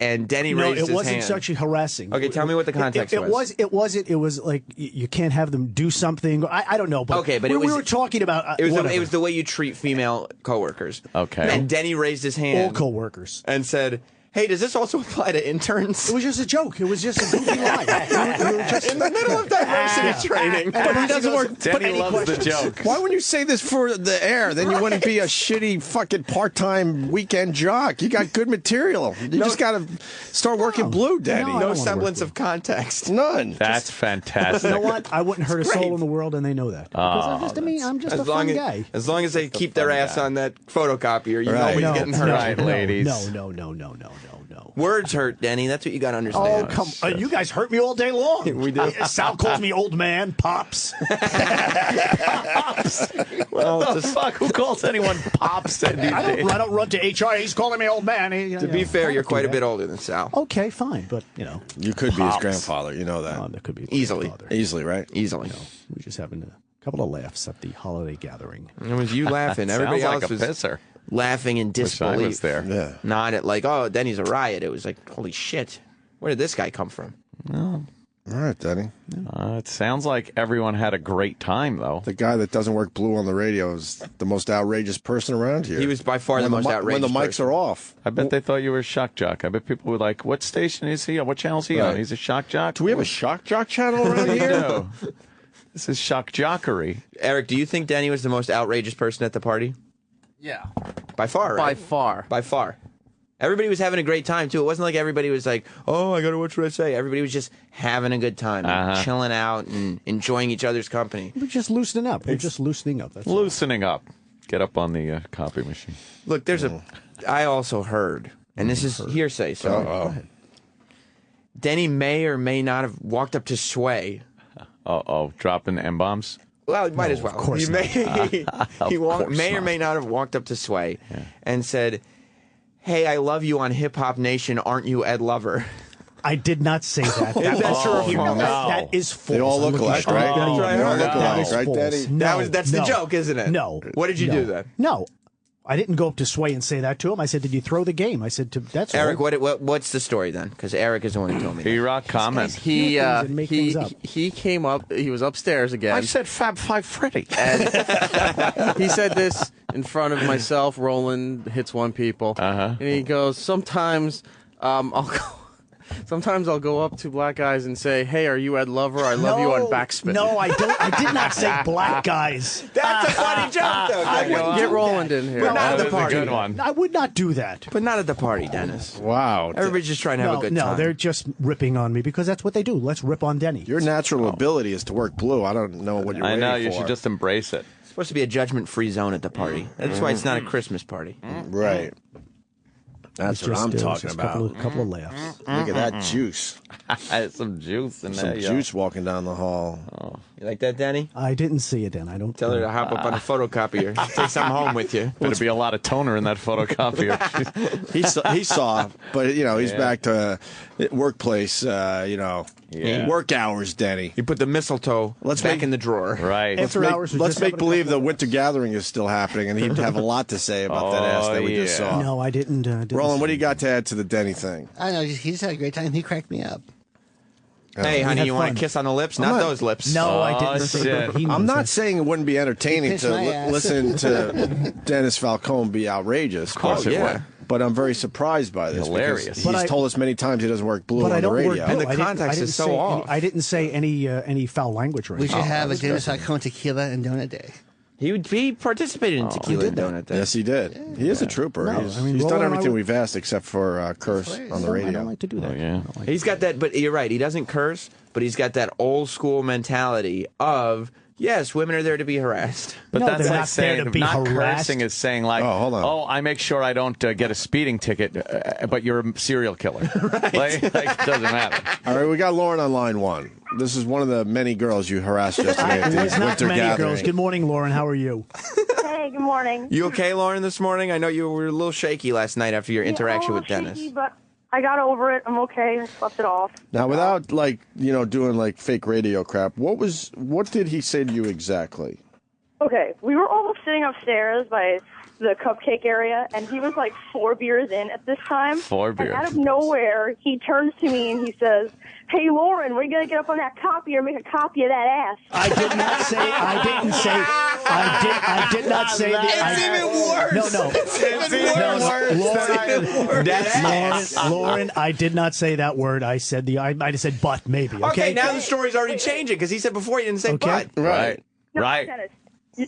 And Denny raised his hand. No, it wasn't sexually harassing. Okay, tell me what the context was. It was like you can't have them do something. I don't know. But okay, but we were talking about. It was the way you treat female coworkers. Okay. And Denny raised his hand. All coworkers. And said, hey, does this also apply to interns? It was just a joke. It was just a goofy line. We were just in the middle of diversity training. But he doesn't work. Denny loves the joke. Why wouldn't you say this for the air? Then you wouldn't be a shitty fucking part-time weekend jock. You got good material. You just got to start working blue, Denny. No semblance of context. None. That's fantastic. You know what? I wouldn't hurt a soul in the world, and they know that. Because I'm just a fun guy. As long as they keep their ass on that photocopier, you know nobody's getting hurt. Right, ladies. No. Words hurt, Denny. That's what you got to understand. Oh, come on. You guys hurt me all day long. We do. Sal calls me old man, Pops. Pops. What the fuck? Who calls anyone Pops? I don't run to HR. He's calling me old man. To be fair, you're quite a bit older than Sal. Okay, fine. But, You could be his grandfather. You know that. That could be Easily. Easily, right? Easily. We're just having a couple of laughs at the holiday gathering. It was you laughing. Everybody Sounds else like a was pisser. laughing in disbelief. Wish I was there. Yeah. Not at like, oh, Denny's a riot. It was like, holy shit. Where did this guy come from? All right, Denny. It sounds like everyone had a great time, though. The guy that doesn't work blue on the radio is the most outrageous person around here. He was by far the most outrageous when the mics person. are off. I bet they thought you were a shock jock. I bet people were like, what station is he on? What channel is he on? He's a shock jock? Do we have a shock jock channel around here? No. This is shock jockery. Eric, do you think Denny was the most outrageous person at the party? Yeah. By far, right? By far. By far. Everybody was having a great time, too. It wasn't like everybody was like, oh, I got to watch what I say. Everybody was just having a good time, and chilling out and enjoying each other's company. We're just loosening up. That's Loosening up. Get up on the copy machine. Look, I also heard, and this is hearsay, so Denny may or may not have walked up to Sway. Dropping M-bombs? Well, it might as well. Of course He may or may not have walked up to Sway and said, hey, I love you on Hip Hop Nation. Aren't you Ed Lover? I did not say that. That is false. They all look alike, right? They all look alike, right, Denny? That's the joke, isn't it? No. What did you do then? No. I didn't go up to Sway and say that to him. I said, did you throw the game? I said, that's Eric, all. what's the story then? Because Eric is the one who told me. B-Rock, comment. He came up. He was upstairs again. I said Fab Five Freddy. And he said this in front of myself. Roland hits one people, and he goes, Sometimes I'll go up to black guys and say, hey, are you Ed Lover? I love you on backspin. No, I don't. I did not say black guys. That's a funny joke, though. Get Roland in here. But not at the That was a party. good one. I would not do that. But not at the party, Dennis. Wow. Everybody's just trying to have a good time. No, they're just ripping on me because that's what they do. Let's rip on Denny. Your natural ability is to work blue. I don't know what you're I waiting know, for. you should just embrace it. It's supposed to be a judgment-free zone at the party. That's why it's not a Christmas party. Right. That's what I'm talking about. A couple of laughs. Look at that juice. Some juice in Some there. juice walking down the hall. You like that, Danny? I didn't see it, and I don't Tell her to hop up on a photocopier. Take something home with you. Better be a lot of toner in that photocopier. He saw, but he's back to workplace. Work hours, Denny. You put the mistletoe back in the drawer. Right. After hours. Let's make believe the winter gathering is still happening, and he'd have a lot to say about that ass that we just saw. No, I didn't. Roland, what do you got to add to the Denny thing? I know. He just had a great time. He cracked me up. Hey, honey, had you want fun. a kiss on the lips? Not those lips. No, I didn't. shit. He knows I'm not that. saying it wouldn't be entertaining pissed to my ass. listen to Dennis Falcone be outrageous. Of course it would. But I'm very surprised by this. Hilarious. because But He's I- told us many times he doesn't work blue But on I the don't radio. work. And the I didn't- context I didn't is so say off. I didn't say any foul language or We anything. should have a Dennis Falcone tequila and donut day. He participated in Tequila and Donut Day. Yes, he did. He is a trooper. No, he's I mean, he's done Roland and I everything would- we've asked except for curse on the I radio. don't like to do that. Oh, yeah. I don't like He's got that, but you're right. He doesn't curse, but he's got that old school mentality of, yes, women are there to be harassed. But No, that's they're like not there saying, to be not harassed. cursing is saying like, Oh, hold on. I make sure I don't get a speeding ticket, but you're a serial killer. Right. Like, it doesn't matter. All right, we got Lauren on line one. This is one of the many girls you harassed yesterday at It the was not winter many gathering. girls. Good morning, Lauren. How are you? Hey, good morning. You okay, Lauren, this morning? I know you were a little shaky last night after your interaction with a little Dennis. shaky, but I got over it. I'm okay. I slept it off. Now, without doing like fake radio crap, what did he say to you exactly? Okay, we were all sitting upstairs by the cupcake area, and he was like 4 beers in at this time. 4 beers. And out of nowhere, he turns to me and he says, "Hey, Lauren, we're going to get up on that copy or make a copy of that ass." I did not say. I did not say that. It's even worse. No. It's even worse. Lauren, I did not say that word. I said I might have said but maybe. Okay, now the story's already changing because he said before he didn't say but. Right. No, Right. Dennis,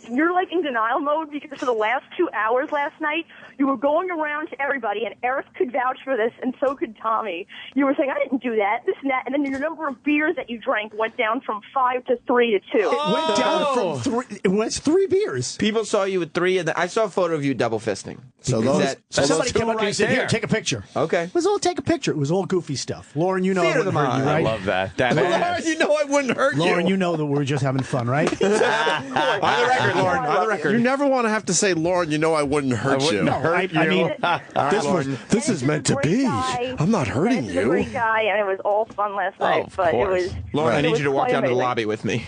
you're like in denial mode because for the last 2 hours last night, you were going around to everybody, and Eric could vouch for this, and so could Tommy. You were saying, "I didn't do that, this and that," and then your number of beers that you drank went down from 5 to 3 to 2. It went down from 3. It was 3 beers. People saw you with 3, and I saw a photo of you double fisting. Somebody came up and said, "Here, take a picture." Okay. It was all take a picture. It was all goofy stuff. Lauren, you know I wouldn't hurt you, right? I love that. Lauren, you know I wouldn't hurt you. Lauren, you know that we're just having fun, right? On the record, Lauren. On the record. You never want to have to say, Lauren, you know I wouldn't hurt you. No, I mean, this is meant to be. I'm not hurting He's a you. great guy, and it was all fun last night. Of but course. it was. Lauren, I need you to walk quite down to the amazing. lobby with me.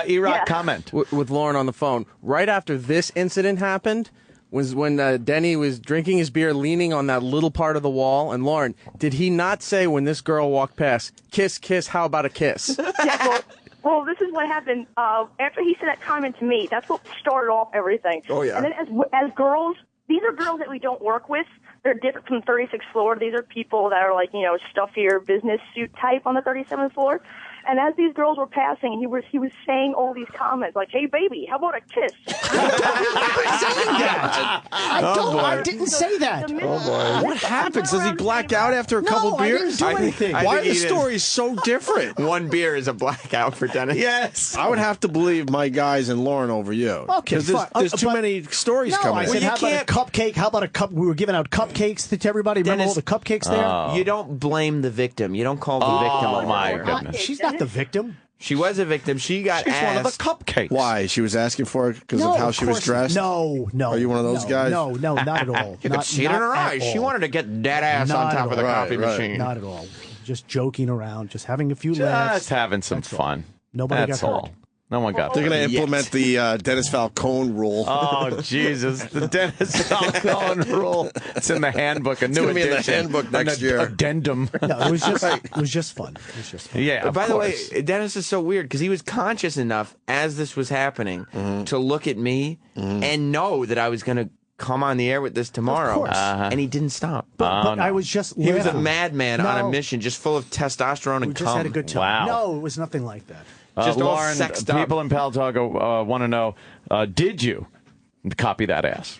E-Rock, Yeah. comment. With Lauren on the phone. Right after this incident happened was when Denny was drinking his beer, leaning on that little part of the wall. And Lauren, did he not say when this girl walked past, "Kiss, kiss, how about a kiss"? Yeah, well, this is what happened. After he said that comment to me, that's what started off everything. Oh, yeah. And then as girls, these are girls that we don't work with. They're different from 36th floor. These are people that are like, stuffier business suit type on the 37th floor. And as these girls were passing, he was saying all these comments like, "Hey, baby, how about a kiss?" I didn't say that. What happens? Does he black out after a couple I beers? didn't do anything. Why are think the he did. stories so different? 1 beer is a blackout for Dennis. Yes. I would have to believe my guys and Lauren over you. Okay, 'Cause there's fine. too But- many stories No, coming I in. said, you how about a cupcake? How about a cup? We were giving out cupcakes to everybody. Remember all Dennis, the cupcakes there? You don't blame the victim. You don't call the victim. Oh, a my murderer. goodness. She's not the victim. She was a victim. She got She's asked. one of the cupcakes. Why? She was asking for it because of how she was course- dressed? No. Are you one of those guys? No, not at all. You could see it in her eyes. She wanted to get dead ass Not on at top of the all. coffee Right. machine. Not at all. Just joking around, just having a few Just laughs. having some That's all. fun. Nobody That's got hurt. all. No one got They're hurt. going to implement the Dennis Falcone rule. Oh, Jesus. The Dennis Falcone rule. It's in the handbook, a new gonna be in the edition. handbook next An year. Addendum. No, it was just fun. It was just fun. Yeah, of By the way, course. Dennis is so weird because he was conscious enough as this was happening to look at me and know that I was going to come on the air with this tomorrow. course. And he didn't stop. But I was just He was a laughing. madman on a No. mission, just full of testosterone We and just cum. had a good time. Wow. No, it was nothing like that. Just all Lauren, sexed up. people in Palo Alto want to know, did you copy that ass?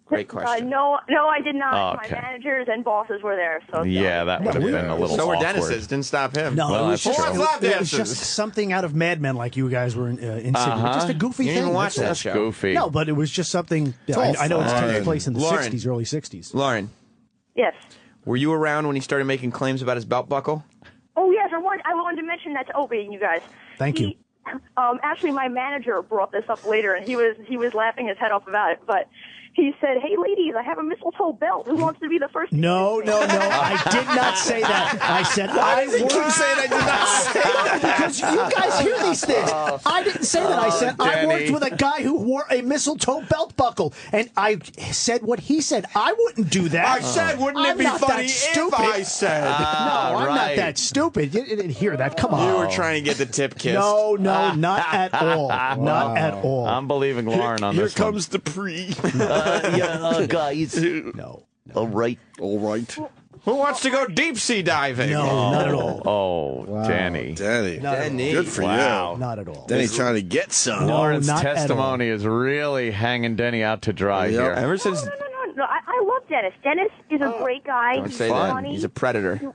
Great question. No, I did not. Okay. My managers and bosses were there. So Yeah, that would have been a little So were awkward. Dennis's. Didn't stop him. No, Well, it was that's just true. Lap it was dances. just something out of Mad Men, like you guys were insinuating. Just a goofy You thing. didn't even watch that's that all. show. Goofy. No, but it was just something. Yeah, all I know it's fun. taking place in the Lauren. 60s, early 60s. Lauren, yes. were you around when he started making claims about his belt buckle? Oh yes, I wanted to mention that to Opie and you guys. Thank you. Actually, my manager brought this up later, and he was laughing his head off about it. But he said, "Hey, ladies, I have a mistletoe belt. Who wants to be the first?" No, I did not say that. I said I would saying I did not say that? because you guys hear these things. I didn't say that. I said I Danny. worked with a guy who wore a mistletoe belt buckle, and I said what he said. I wouldn't do that. I said, wouldn't I'm it be not funny that if stupid. I said? No, I'm not right. that stupid. You didn't hear that. Come on. You were trying to get the tip kissed. No, not at all. Not at all. I'm believing Lauren on Here this comes the pre. guys. No. All right. All right. Who wants to go deep sea diving? No, not at all. Oh, Danny. Danny. Danny. Good for Wow. you. Not at all. Danny's trying to get some. Lauren's not at testimony is really hanging Denny out to dry Yep. here. Ever since. No. I love Dennis. Dennis is a great guy. Don't He's say that. funny. He's a predator. No,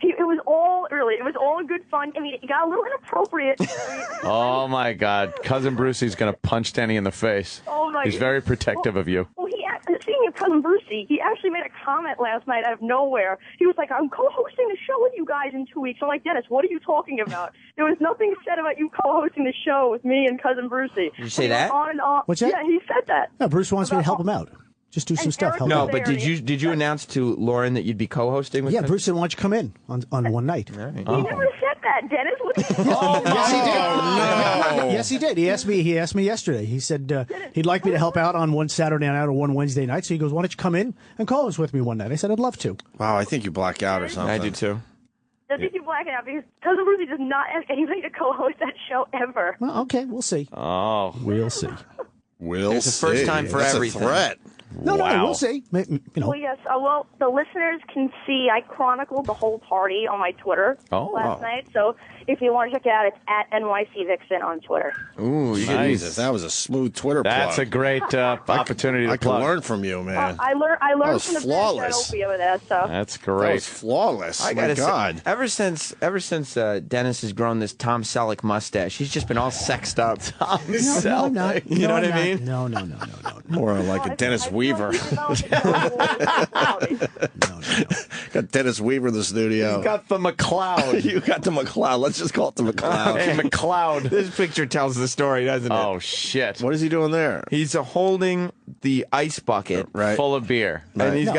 it was all early. It was all good fun. I mean, it got a little inappropriate. Oh, my God. Cousin Brucey's going to punch Denny in the face. Oh, my He's very protective of you. Well, speaking of Cousin Brucey, he actually made a comment last night out of nowhere. He was like, "I'm co-hosting the show with you guys in 2 weeks." I'm like, "Dennis, what are you talking about? There was nothing said about you co-hosting the show with me and Cousin Brucey." Did you say that? On and on. What's that? Yeah, he said that. No, Bruce wants me to help him out. Just do some And stuff. Eric Help No, out. but did you announce to Lauren that you'd be co-hosting with Yeah, her? Bruce said, why don't you come in on one night? He never said that, Dennis. What are you Yes, he did. no. Yes, he did. He asked me yesterday. He said he'd like me to help out on one Saturday night or one Wednesday night. So he goes, why don't you come in and co-host with me one night? I said, I'd love to. Wow, I think you black out or something. I do too. I think you're blacking out because Cousin Brucey does not ask anybody to co-host that show ever. Well, okay, we'll see. Oh, We'll see. We'll It's the first time for That's everything. a threat. No, wow. we'll see. You know, Well, yes. Well, the listeners can see I chronicled the whole party on my Twitter last night. So if you want to check it out, it's at NYC Vixen on Twitter. Ooh, Jesus, that was a smooth Twitter plug. That's a great opportunity to I plug. can learn from you, man. I learned was from the flawless. best at Opie over there. So That's That great. was flawless. I My gotta God. say, ever since Dennis has grown this Tom Selleck mustache, he's just been all sexed up. no, I'm not. You know No, what I'm I mean? not. No. More like a Dennis Weaver. Got Dennis Weaver in the studio. You got the McCloud. You got the McCloud. Let's just call it the McCloud. Hey, McCloud. This picture tells the story, doesn't it? Oh, shit. What is he doing there? He's holding the ice bucket, Right. Full of beer. and he's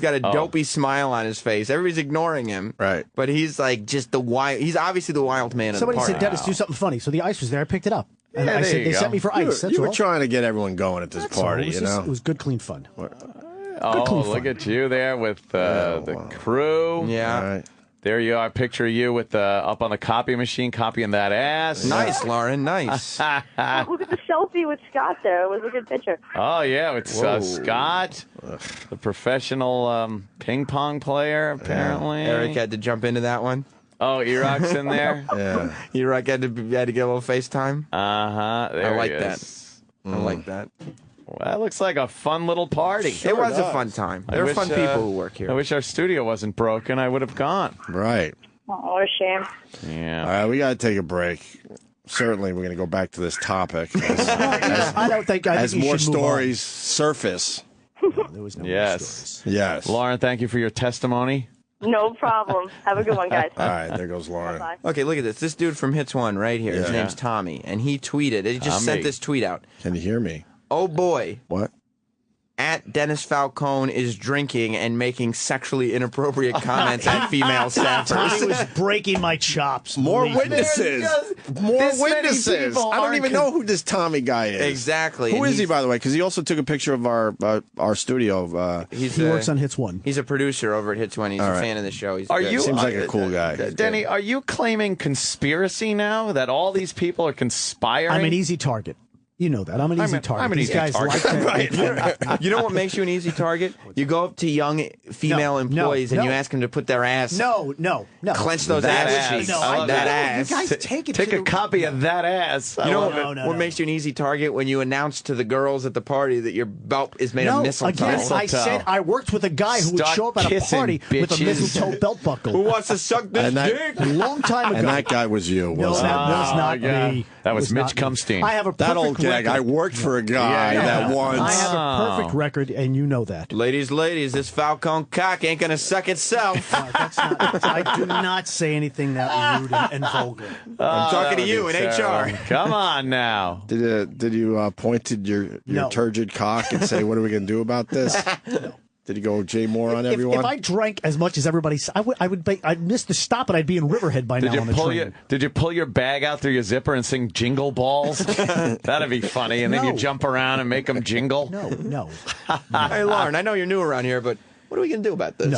got a Oh. dopey smile on his face. Everybody's ignoring him, Right. But he's like just the wild. He's obviously the wild man of Somebody the party. said, Dennis, do something funny. So the ice was there. I picked it up. And Yeah, I there said, you they go. sent me for ice. That's You were all. trying to get everyone going at this That's all. party, It was you just- know? It was good, clean fun. Oh, clean look fun. at you there with the crew. Yeah. All right. There you are. Picture you with up on the copy machine, copying that ass. Nice, Lauren. Nice. Look at the selfie with Scott there. It was a good picture. Oh, yeah. It's Scott, the professional ping pong player, apparently. Eric had to jump into that one. Oh, Eroc's in there? Yeah. Eric had to get a little FaceTime. Uh-huh. There I like he that. is. I like that. Well, that looks like a fun little party. It was a fun time. There are fun people who work here. I wish our studio wasn't broken. I would have gone. Right. Oh, what a shame. Yeah. All right, we got to take a break. Certainly, we're going to go back to this topic I don't think I as think you more should move on. stories surface. There was no more Yes. stories. Yes. Lauren, thank you for your testimony. No problem. Have a good one, guys. All right, there goes Lauren. Bye. Okay, look at this. This dude from Hits One right here. His Yeah. name's Tommy, and he tweeted. He just sent Tommy. this tweet out. Can you hear me? Oh boy, What? at Dennis Falcone is drinking and making sexually inappropriate comments at female Tommy staffers. was breaking my chops. More believe me. witnesses. More this many witnesses. people I don't aren't even know who this Tommy guy is. Exactly. Who and is he, he's- by the way? Because he also took a picture of our studio. He's He works on Hits One. He's a producer over at Hits One. He's a right. fan of the show. He's Are good. you- Seems like a cool guy. Denny, are you claiming conspiracy now that all these people are conspiring? I'm an easy target. You know that. I'm an easy target. I'm an These easy guys target. like that. You know what makes you an easy target? You go up to young female No, employees and no. you ask them to put their ass, No. clench those That ass ass. cheeks. No, I love that that. ass. You guys take it Take to a the- copy of that ass. You know No, what makes you an easy target? When you announce to the girls at the party that your belt is made No, of mistletoe. again, I Mistletoe. said I worked with a guy who would Start show up at a kissing, party with a bitches. mistletoe belt Who buckle. wants to suck this And that- dick? A long time ago. And that guy was you, no, wasn't that it? was not yeah. me. That was Mitch not me. Cumstein. I have a perfect That old gag. record. I worked for a guy that once. I have a perfect record, and you know that. Ladies, this Falcone cock ain't gonna suck itself. That's not, I do not say anything that rude and vulgar. I'm talking to you in HR. Come on now. Did you point to your No. turgid cock and say, "What are we going to do about this"? Did he go Jay Moore on everyone? If I drank as much as everybody, I'd miss the stop, and I'd be in Riverhead by now on the train. Did you pull your bag out through your zipper and sing Jingle Balls? That'd be funny. And then you No. jump around and make them jingle. No. Hey, Lauren, I know you're new around here, but what are we gonna do about this?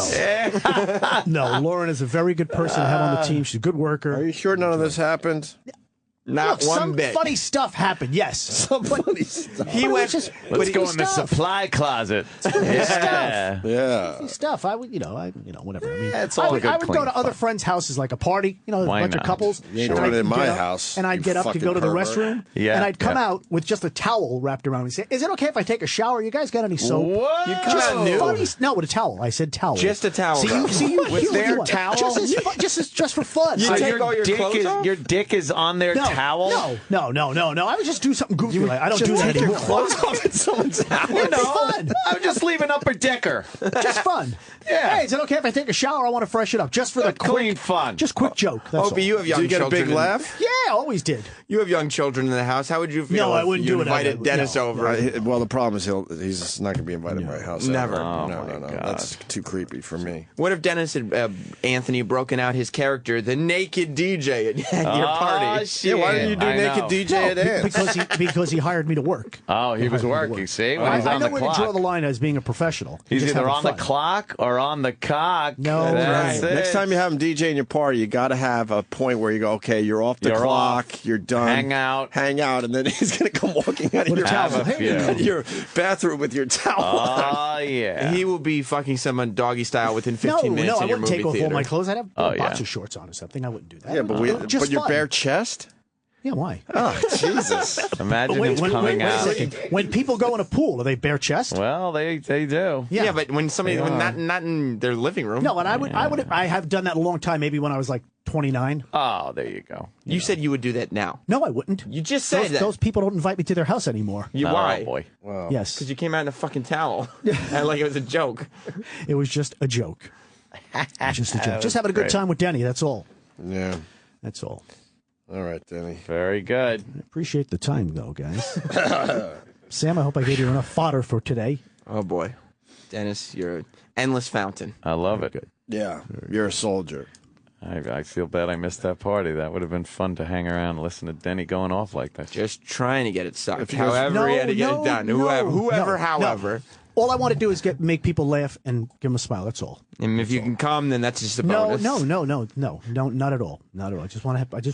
No, Lauren is a very good person to have on the team. She's a good worker. Are you sure none of this happened? Not Look, one some bit. funny stuff happened. Yes, some funny stuff. He went. Let's go in the stuff. supply closet. stuff. Yeah. Stuff. I would, whatever. I mean, It's all I would, good, I would go clean to other friends' houses, like a party, a Why bunch not? of couples. You ain't and doing I'd it in my get up- house, And I'd you get up to fucking go to the pervert. restroom, Yeah, and I'd come yeah. out with just a towel wrapped around me. Say, "Is it okay if I take a shower? You guys got any soap?" What? You come out nude. Funny, no, with a towel. I said towel. Just a towel, See, though. you their what? towel? Just for fun. You I- take all your clothes off? Your dick is on their towel? No. I would just do something goofy. Like, I don't do that Take your anymore. clothes off in someone's house. It's fun. I'm just leaving Upper Decker. Just fun. Yeah. Hey, is it okay if I take a shower? I want to freshen up. Just for the Clean quick fun. Just quick joke. That's Opie, all. you have young Did you get a children big and- laugh? Yeah, always did. You have young children in the house. How would you feel No, I if wouldn't you do it. invited Dennis over? Well, the problem is he's just not going to be invited to my house. Never. Ever. Oh, No. my God. That's too creepy for me. What if Dennis had Anthony broken out his character, the naked DJ, at your party? Shit. Yeah, why didn't you do I naked know. DJ at Ants? because he hired me to work. Oh, he was working. See, when he's I on know the where to clock. draw the line as being a professional. He's Just either having on the fun. clock or on the cock. No, That's right. it. Next time you have him DJ in your party, you got to have a point where you go, okay, you're off the You're clock, off. you're done. Hang out. And then he's going to come walking out of With your, a towel. Have a few. your bathroom with your towel. Oh, yeah. He will be fucking someone doggy style within 15 minutes I in your wouldn't movie take off theater. all my clothes. I'd have Oh, yeah. boxer shorts on or something. I wouldn't do that. Yeah, but Just your fun. bare chest? Yeah, why? Oh, Jesus. Imagine Wait, him wait, coming wait a out. second. When people go in a pool, are they bare chest? Well, they do. Yeah, but when somebody, when not in their living room. No, and I have done that a long time. Maybe when I was like 29. Oh, there you go. You said you would do that now. No, I wouldn't. You just said that. Those people don't invite me to their house anymore. Why? Oh, boy. Wow. Yes, Because you came out in a fucking towel. Like it was a joke. it was just a joke. Just a joke. Just having a good great. time with Denny. That's all. Yeah. That's all. All right, Denny. Very good. Appreciate the time, though, guys. Sam, I hope I gave you enough fodder for today. Oh, boy. Dennis, you're an endless fountain. I love it. Yeah, you're a soldier. I feel bad I missed that party. That would have been fun to hang around and listen to Denny going off like that. Just trying to get it sucked. If you guys- However he had to get it done. Whoever, no. however. All I want to do is make people laugh and give them a smile. That's all. And if you can come, then that's just a No, bonus. no, not at all. Not at all. I just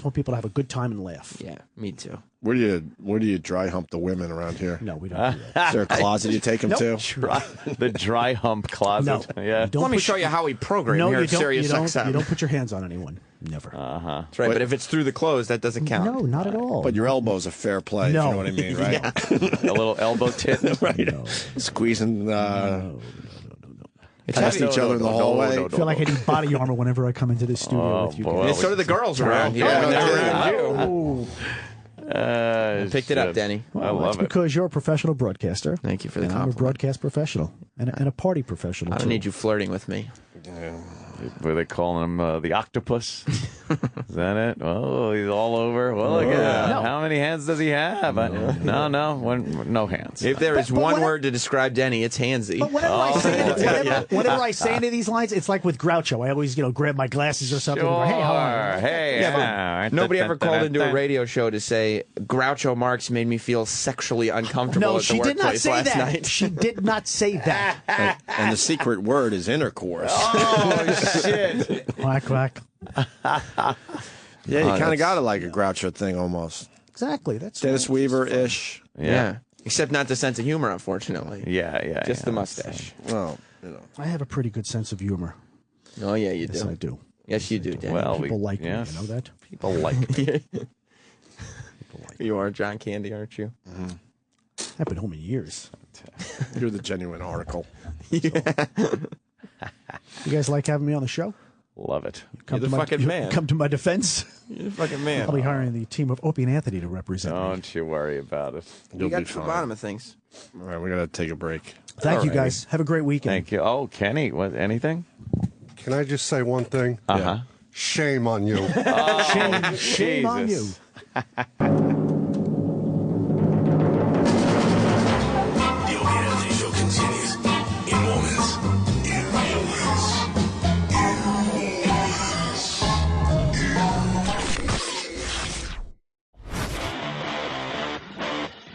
want people to have a good time and laugh. Yeah, me too. Where do you dry hump the women around here? No, we don't do that. Is there a closet you take them Nope. to? The dry hump closet. No. Yeah. Don't Let me put show you how we program No, here you at don't. Sirius You don't, XM. you don't put your hands on anyone. Never. That's right, but if it's through the clothes, that doesn't count. No, not at all. But your elbow's a fair play, if No. you know what I mean, right? A little elbow tit. Right. Squeezing, It's past heavy. each other in the hallway. I feel like I need body armor whenever I come into the studio with you boy. guys. And so do the girls around here. Yeah, when they're yeah. around you. Picked it up, Denny. I Well, love that's it. because you're a professional broadcaster. Thank you for the and I'm a compliment. broadcast professional and a party professional. I don't too. need you flirting with me. Were they calling him the octopus? Is that it? Oh, he's all over. Well, look at that. No. How many hands does he have? No hands. If there is But one when I- word to describe Denny, it's handsy. But whenever I say any of these lines, it's like with Groucho. I always, grab my glasses or something. And go, hey, how are you? Hey, Yeah, but nobody ever called into a radio show to say Groucho Marx made me feel sexually uncomfortable No, at the she did not workplace say last that. night. She did not say that. And the secret word is intercourse. Oh, shit. Quack, quack. Yeah, you kind of got it like a Groucho thing almost. Exactly. That's Dennis Weaver-ish. Yeah. Except not the sense of humor, unfortunately. Yeah. Just the mustache. Well, I have a pretty good sense of humor. Oh, yeah, you do. Yes, I do. Yes, you do, Denny. Well, People like yes. me. You know that? People like me. You are John Candy, aren't you? I've been home in years. you're the genuine article. You guys like having me on the show? Love it. You're the fucking man. Come to my defense. You're the fucking man. I'll be hiring the team of Opie and Anthony to represent me. Don't you worry about it. You got to the bottom of things. All right, we got to take a break. Thank you, Alrighty. guys. Have a great weekend. Thank you. Oh, Kenny, what? Anything? Can I just say one thing? Uh-huh. Shame on you. Shame on you. Jesus. The Opie and Anthony Show continues in moments.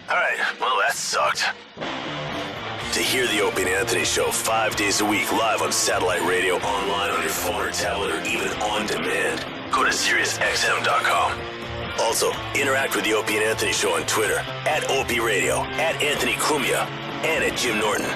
Alright, well that sucked. To hear the Opie and Anthony Show 5 days a week live on satellite radio, online on your phone or tablet, or even on demand, go to SiriusXM.com. Also, interact with the Opie and Anthony Show on Twitter, @Opie Radio, @Anthony Cumia, and @Jim Norton.